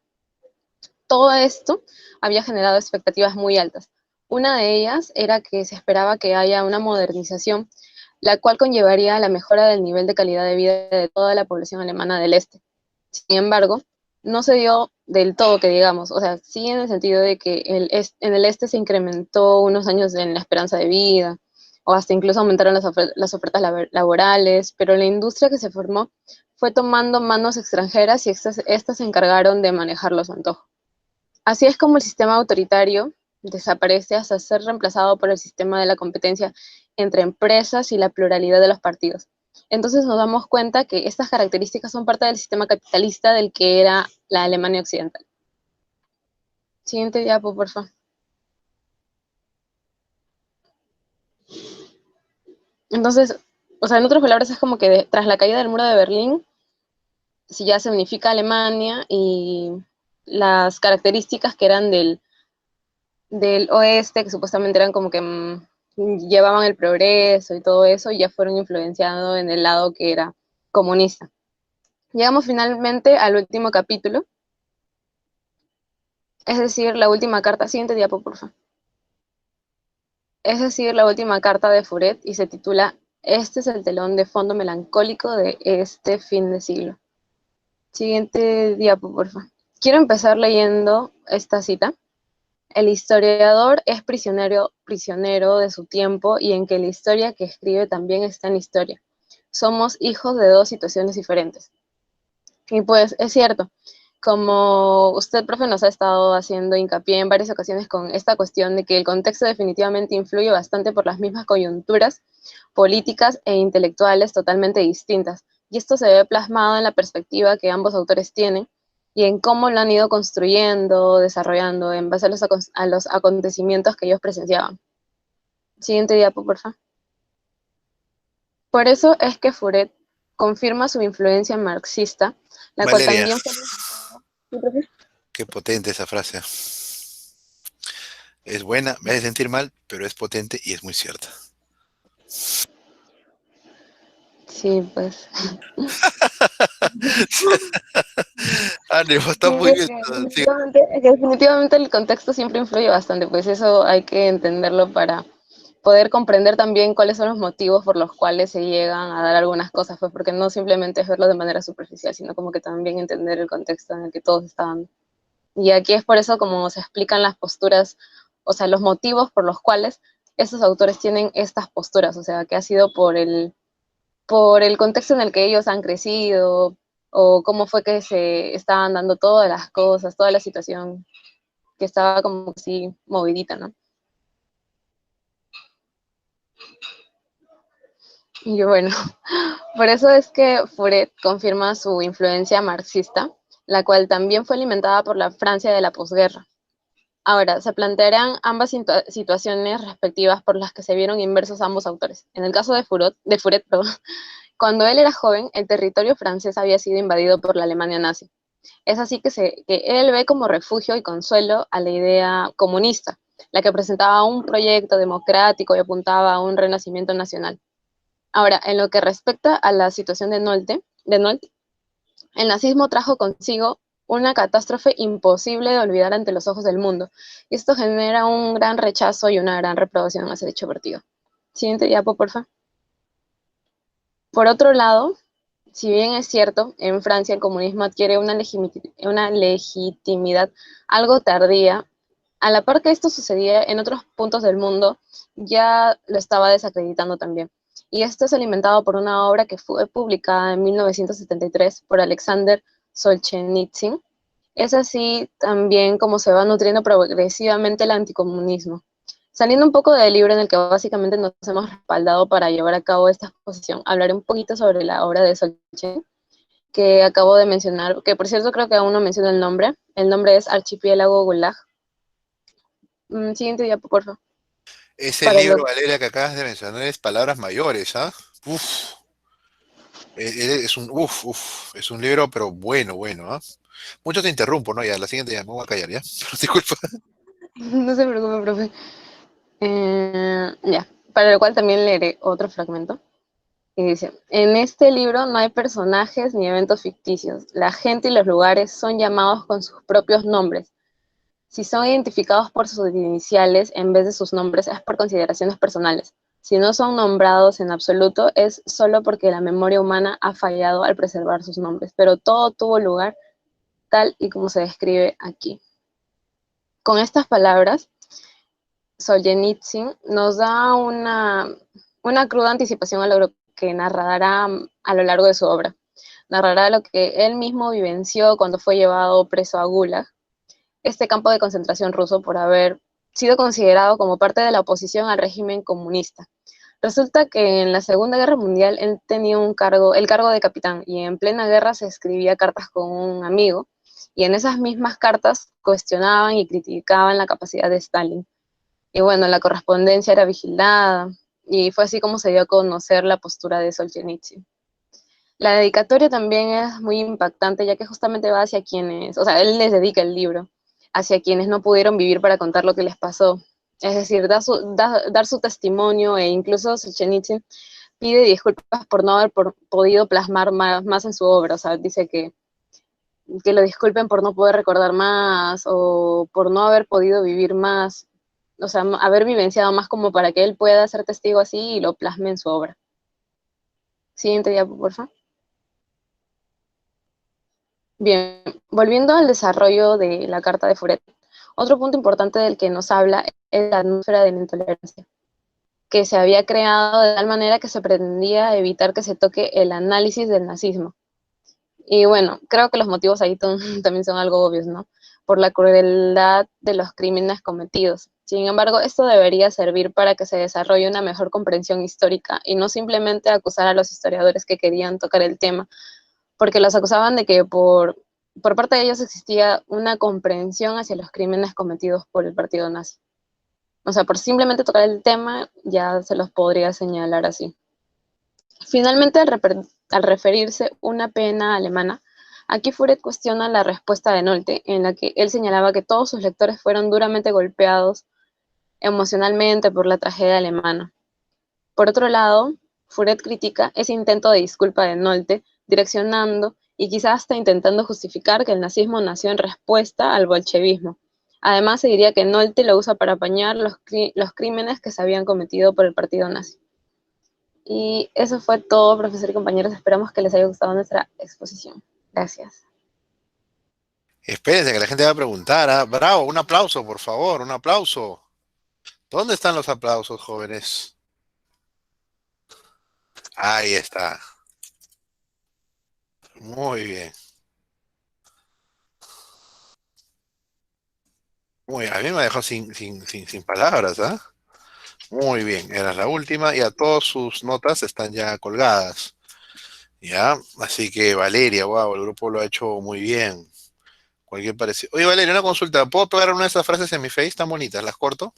Todo esto había generado expectativas muy altas. Una de ellas era que se esperaba que haya una modernización, la cual conllevaría la mejora del nivel de calidad de vida de toda la población alemana del este. Sin embargo, no se dio del todo, que digamos, o sea, sí en el sentido de que en el este se incrementó unos años en la esperanza de vida, o hasta incluso aumentaron las ofertas laborales, pero la industria que se formó fue tomando manos extranjeras y estas se encargaron de manejar los antojos. Así es como el sistema autoritario desaparece hasta ser reemplazado por el sistema de la competencia entre empresas y la pluralidad de los partidos. Entonces nos damos cuenta que estas características son parte del sistema capitalista del que era la Alemania occidental. Siguiente diapo, por favor. Entonces, o sea, en otras palabras, es como que tras la caída del muro de Berlín, si ya se unifica Alemania y las características que eran del oeste, que supuestamente eran como que llevaban el progreso y todo eso, ya fueron influenciados en el lado que era comunista. Llegamos finalmente al último capítulo, es decir, la última carta. Siguiente diapo, por favor. Es decir, la última carta de Furet, y se titula "Este es el telón de fondo melancólico de este fin de siglo". Siguiente diapo, por favor. Quiero empezar leyendo esta cita. El historiador es prisionero de su tiempo y en que la historia que escribe también está en la historia. Somos hijos de dos situaciones diferentes. Y pues es cierto, como usted, profe, nos ha estado haciendo hincapié en varias ocasiones con esta cuestión de que el contexto definitivamente influye bastante por las mismas coyunturas políticas e intelectuales totalmente distintas. Y esto se ve plasmado en la perspectiva que ambos autores tienen y en cómo lo han ido construyendo, desarrollando en base a los acontecimientos que ellos presenciaban. Siguiente diapo, por favor. Por eso es que Furet confirma su influencia marxista, la Valeria, cual también fue... qué potente esa frase. Es buena, me hace sentir mal, pero es potente y es muy cierta. Sí, pues. Ánimo, está Sí, muy bien. Sí. es que definitivamente el contexto siempre influye bastante, pues eso hay que entenderlo para poder comprender también cuáles son los motivos por los cuales se llegan a dar algunas cosas, pues porque no simplemente es verlo de manera superficial, sino como que también entender el contexto en el que todos estaban. Y aquí es por eso como se explican las posturas, o sea, los motivos por los cuales estos autores tienen estas posturas, o sea, que ha sido por el contexto en el que ellos han crecido, o cómo fue que se estaban dando todas las cosas, toda la situación que estaba como así movidita, ¿no? Y bueno, por eso es que Furet confirma su influencia marxista, la cual también fue alimentada por la Francia de la posguerra. Ahora, se plantearán ambas situaciones respectivas por las que se vieron inmersos ambos autores. En el caso de Furet, perdón, cuando él era joven, el territorio francés había sido invadido por la Alemania nazi. Es así que él ve como refugio y consuelo a la idea comunista, la que presentaba un proyecto democrático y apuntaba a un renacimiento nacional. Ahora, en lo que respecta a la situación de Nolte, el nazismo trajo consigo una catástrofe imposible de olvidar ante los ojos del mundo, y esto genera un gran rechazo y una gran reprobación hacia dicho partido. Siguiente diapo, por favor. Por otro lado, si bien es cierto, en Francia el comunismo adquiere una legitimidad algo tardía, a la par que esto sucedía en otros puntos del mundo, ya lo estaba desacreditando también. Y esto es alimentado por una obra que fue publicada en 1973 por Alexander Solzhenitsyn. Es así también como se va nutriendo progresivamente el anticomunismo. Saliendo un poco del libro en el que básicamente nos hemos respaldado para llevar a cabo esta exposición, hablaré un poquito sobre la obra de Solzhenitsyn, que acabo de mencionar, que por cierto creo que aún no menciono el nombre. El nombre es Archipiélago Gulag. Siguiente diapo, por favor. Ese Para libro, lo, Valeria, que acabas de mencionar es palabras mayores, ¿ah? Uf, es un libro, pero bueno, bueno, ¿ah? Mucho te interrumpo, ¿no? Ya, la siguiente ya me voy a callar, ¿ya? Disculpa. no se preocupe, profe. Ya, para lo cual también leeré otro fragmento. Y dice, en este libro no hay personajes ni eventos ficticios. La gente y los lugares son llamados con sus propios nombres. Si son identificados por sus iniciales en vez de sus nombres es por consideraciones personales. Si no son nombrados en absoluto es solo porque la memoria humana ha fallado al preservar sus nombres. Pero todo tuvo lugar tal y como se describe aquí. Con estas palabras, Solzhenitsyn nos da una cruda anticipación a lo que narrará a lo largo de su obra. Narrará lo que él mismo vivenció cuando fue llevado preso a Gulag, este campo de concentración ruso, por haber sido considerado como parte de la oposición al régimen comunista. Resulta que en la Segunda Guerra Mundial él tenía el cargo de capitán, y en plena guerra se escribía cartas con un amigo, y en esas mismas cartas cuestionaban y criticaban la capacidad de Stalin. Y bueno, la correspondencia era vigilada, y fue así como se dio a conocer la postura de Solzhenitsyn. La dedicatoria también es muy impactante, ya que justamente va hacia quienes, o sea, él les dedica el libro, hacia quienes no pudieron vivir para contar lo que les pasó. Es decir, dar su testimonio, e incluso Solzhenitsyn pide disculpas por no haber podido plasmar más en su obra. O sea, dice que lo disculpen por no poder recordar más o por no haber podido vivir más, o sea, haber vivenciado más como para que él pueda ser testigo así y lo plasme en su obra. Siguiente diapo, por favor. Bien, volviendo al desarrollo de la Carta de Furet, otro punto importante del que nos habla es la atmósfera de la intolerancia, que se había creado de tal manera que se pretendía evitar que se toque el análisis del nazismo. Y bueno, creo que los motivos ahí también son algo obvios, ¿no? Por la crueldad de los crímenes cometidos. Sin embargo, esto debería servir para que se desarrolle una mejor comprensión histórica y no simplemente acusar a los historiadores que querían tocar el tema, porque los acusaban de que por parte de ellos existía una comprensión hacia los crímenes cometidos por el partido nazi. O sea, por simplemente tocar el tema ya se los podría señalar así. Finalmente, al referirse una pena alemana, aquí Furet cuestiona la respuesta de Nolte, en la que él señalaba que todos sus lectores fueron duramente golpeados emocionalmente por la tragedia alemana. Por otro lado, Furet critica ese intento de disculpa de Nolte, direccionando y quizás hasta intentando justificar que el nazismo nació en respuesta al bolchevismo. Además, se diría que Nolte lo usa para apañar los crímenes que se habían cometido por el partido nazi. Y eso fue todo, profesor y compañeros. Esperamos que les haya gustado nuestra exposición. Gracias. Espérense que la gente va a preguntar. ¿Ah? Bravo, un aplauso, por favor, un aplauso. ¿Dónde están los aplausos, jóvenes? Ahí está. Muy bien. Muy bien. A mí me dejó sin palabras, ¿ah? Muy bien, era la última y a todas sus notas están ya colgadas. ¿Ya? Así que Valeria, wow, el grupo lo ha hecho muy bien. Cualquier parecido. Oye, Valeria, una consulta. ¿Puedo pegar una de esas frases en mi face tan bonitas? ¿Las corto?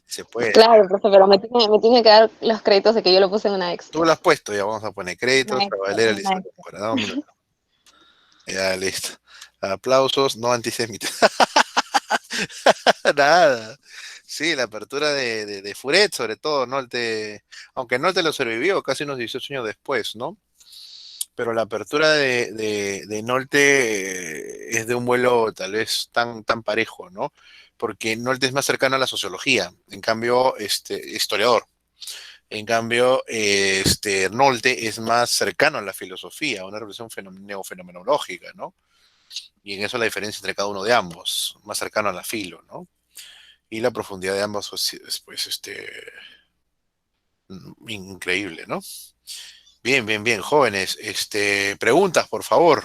Se puede. Claro, profe, pero me tiene que dar los créditos de que yo lo puse en una Tú extra. lo has puesto, ya vamos a poner créditos Una a extra, Valeria una Lizardo. extra. Bueno, dame un minuto. Ya, listo. Aplausos no antisemitas. Nada. Sí, la apertura de Furet, sobre todo, ¿no? Aunque no te lo sobrevivió casi unos 18 años después, ¿no? Pero la apertura de Nolte es de un vuelo tal vez tan parejo, ¿no? Porque Nolte es más cercano a la sociología, en cambio, historiador. En cambio, Nolte es más cercano a la filosofía, a una relación neofenomenológica, ¿no? Y en eso la diferencia entre cada uno de ambos, más cercano a la filo, ¿no? Y la profundidad de ambos, pues, increíble, ¿no? Bien, bien, bien, jóvenes. Preguntas, por favor.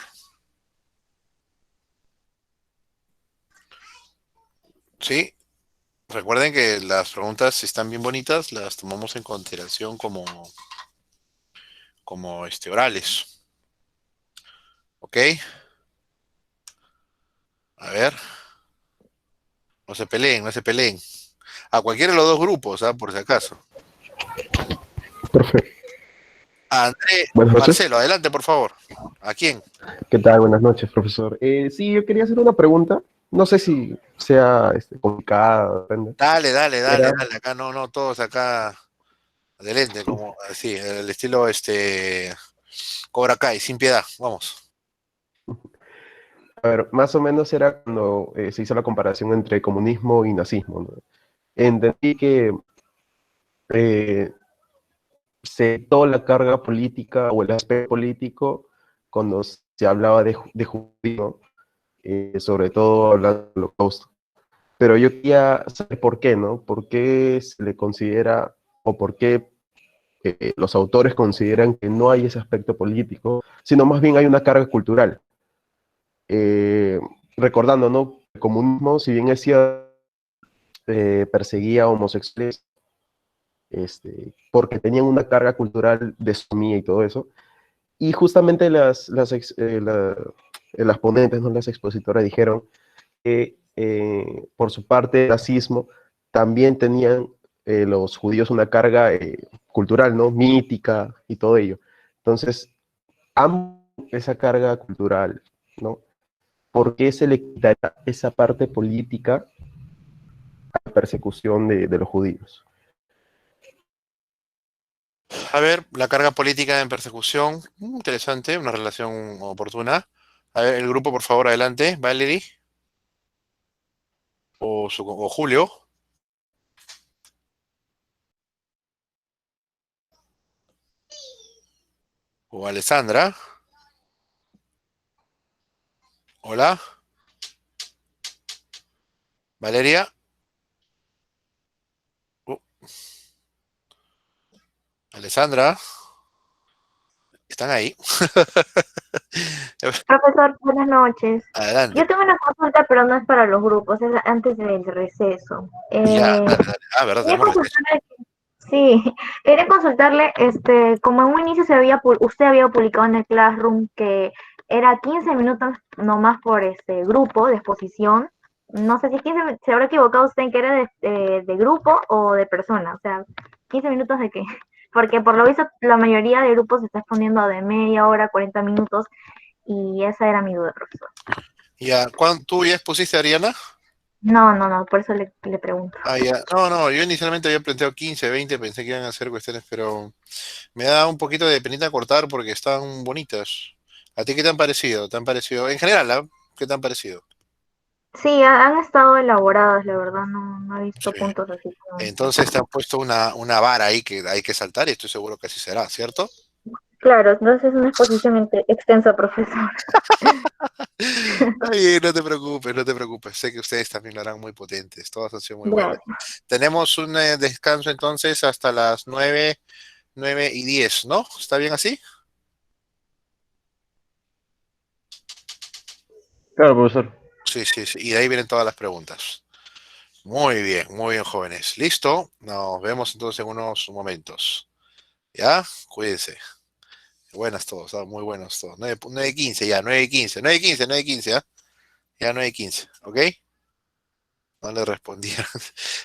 Sí, recuerden que las preguntas, si están bien bonitas, las tomamos en consideración como orales. ¿Ok? A ver, no se peleen, no se peleen. A cualquiera de los dos grupos, ¿ah? Por si acaso. Perfecto. André, Buenas noches. Marcelo, adelante, por favor. ¿A quién? ¿Qué tal? Buenas noches, profesor. Sí, yo quería hacer una pregunta. No sé si sea complicada, depende. Dale, dale, dale, Era, dale. Acá no, todos acá. Adelante, como así, el estilo Cobra Kai, sin piedad. Vamos. a ver, más o menos era cuando se hizo la comparación entre comunismo y nazismo, ¿no? Entendí que eh, se toda la carga política o el aspecto político cuando se hablaba de judío, sobre todo hablando del holocausto. Pero yo quería saber por qué, ¿no? ¿Por qué se le considera o por qué los autores consideran que no hay ese aspecto político, sino más bien hay una carga cultural? Eh, Recordando, ¿no? El comunismo, si bien es cierto, perseguía a homosexuales porque tenían una carga cultural de sodomía y todo eso, y justamente las ponentes, ¿no? Las expositoras dijeron que por su parte el racismo también tenían los judíos una carga cultural, ¿no? Mítica y todo ello. Entonces, esa carga cultural, ¿no? ¿Por qué se le quitaría esa parte política a la persecución de los judíos? A ver, la carga política en persecución. Interesante, una relación oportuna. A ver, el grupo, por favor, adelante. Valerie. O Julio. O Alessandra. Hola. Valeria. Uh, Alessandra. ¿Están ahí? Profesor, buenas noches. Adelante. Yo tengo una consulta, pero no es para los grupos, es antes del receso. Ya, dale, dale. Ah, verdad, Quería tenemos receso. consultarle, sí, quería consultarle, como en un inicio usted había publicado en el Classroom que era 15 minutos nomás por grupo de exposición. No sé si 15, se habrá equivocado usted en que era de grupo o de persona, o sea, 15 minutos de qué. Porque por lo visto la mayoría de grupos se está exponiendo de media hora, 40 minutos, y esa era mi duda, profesor. Ya, ¿tú ya expusiste, Ariana? No, por eso le pregunto. Ah, ya. No, yo inicialmente había planteado 15, 20, pensé que iban a hacer cuestiones, pero me da un poquito de penita cortar porque están bonitas. ¿A ti qué te han parecido? ¿Te han parecido? En general, ¿ah? ¿Qué te han parecido? Sí, han estado elaboradas, la verdad, no he visto Sí. puntos así como... Entonces te han puesto una vara ahí que hay que saltar y estoy seguro que así será, ¿cierto? Claro, entonces es una exposición extensa, profesor. Ay, no te preocupes, no te preocupes. Sé que ustedes también lo harán muy potentes. Todas han sido muy buenas. Gracias. Tenemos un descanso entonces hasta las 9:10, ¿no? ¿Está bien así? Claro, profesor. Sí, sí, sí. Y de ahí vienen todas las preguntas. Muy bien, jóvenes. ¿Listo? Nos vemos entonces en unos momentos. ¿Ya? Cuídense. Buenas todos, muy buenos todos. 9:15 ya, 9:15, 9:15, 9:15, ¿ya? Ya 9:15, ¿ok? No le respondieron.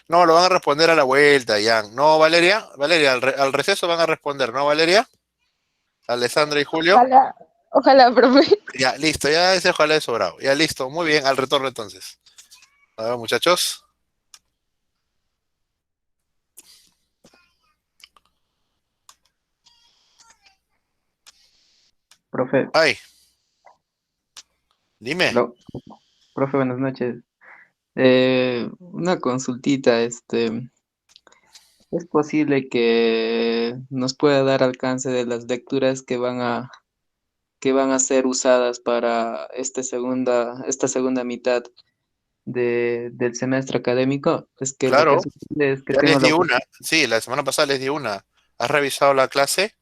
No, lo van a responder a la vuelta, ya. No, Valeria, Valeria, al receso van a responder, ¿no, Valeria? Alessandra y Julio. Ojalá, ojalá, profe. Ya, listo, ya ese ojalá de sobrado. Ya listo, muy bien, al retorno entonces. A ver, muchachos. Profe, Ay, dime. hello. Profe, buenas noches. Una consultita, ¿es posible que nos pueda dar alcance de las lecturas que van a ser usadas para esta segunda mitad del semestre académico? Es que lo que Claro, sucede es que ya tengo les la di oportunidad. una. Sí, la semana pasada les di una. ¿Has revisado la clase?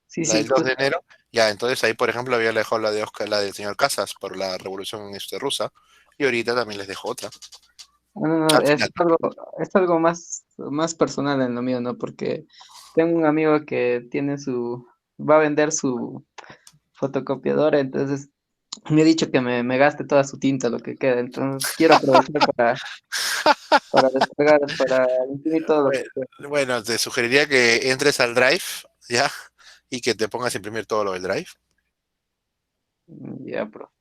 Sí, La sí, del 2 de enero. Ya, entonces ahí, por ejemplo, había dejado la de Oscar, la del señor Casas por la revolución rusa. Y ahorita también les dejo otra. no, Al final. es algo más personal en lo mío, ¿no? Porque tengo un amigo que va a vender su fotocopiadora, entonces me ha dicho que me gaste toda su tinta, lo que queda. Entonces quiero aprovechar para descargar, para imprimir todo lo que Bueno, queda. bueno, te sugeriría que entres al Drive, ¿ya? Y que te pongas a imprimir todo lo del Drive. Ya, bro.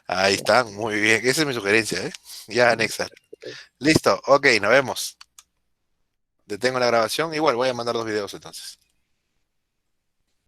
Ahí está, muy bien. Esa es mi sugerencia, ¿eh? Ya, anexar. Listo, ok, nos vemos. Detengo la grabación. Igual voy a mandar 2 videos entonces.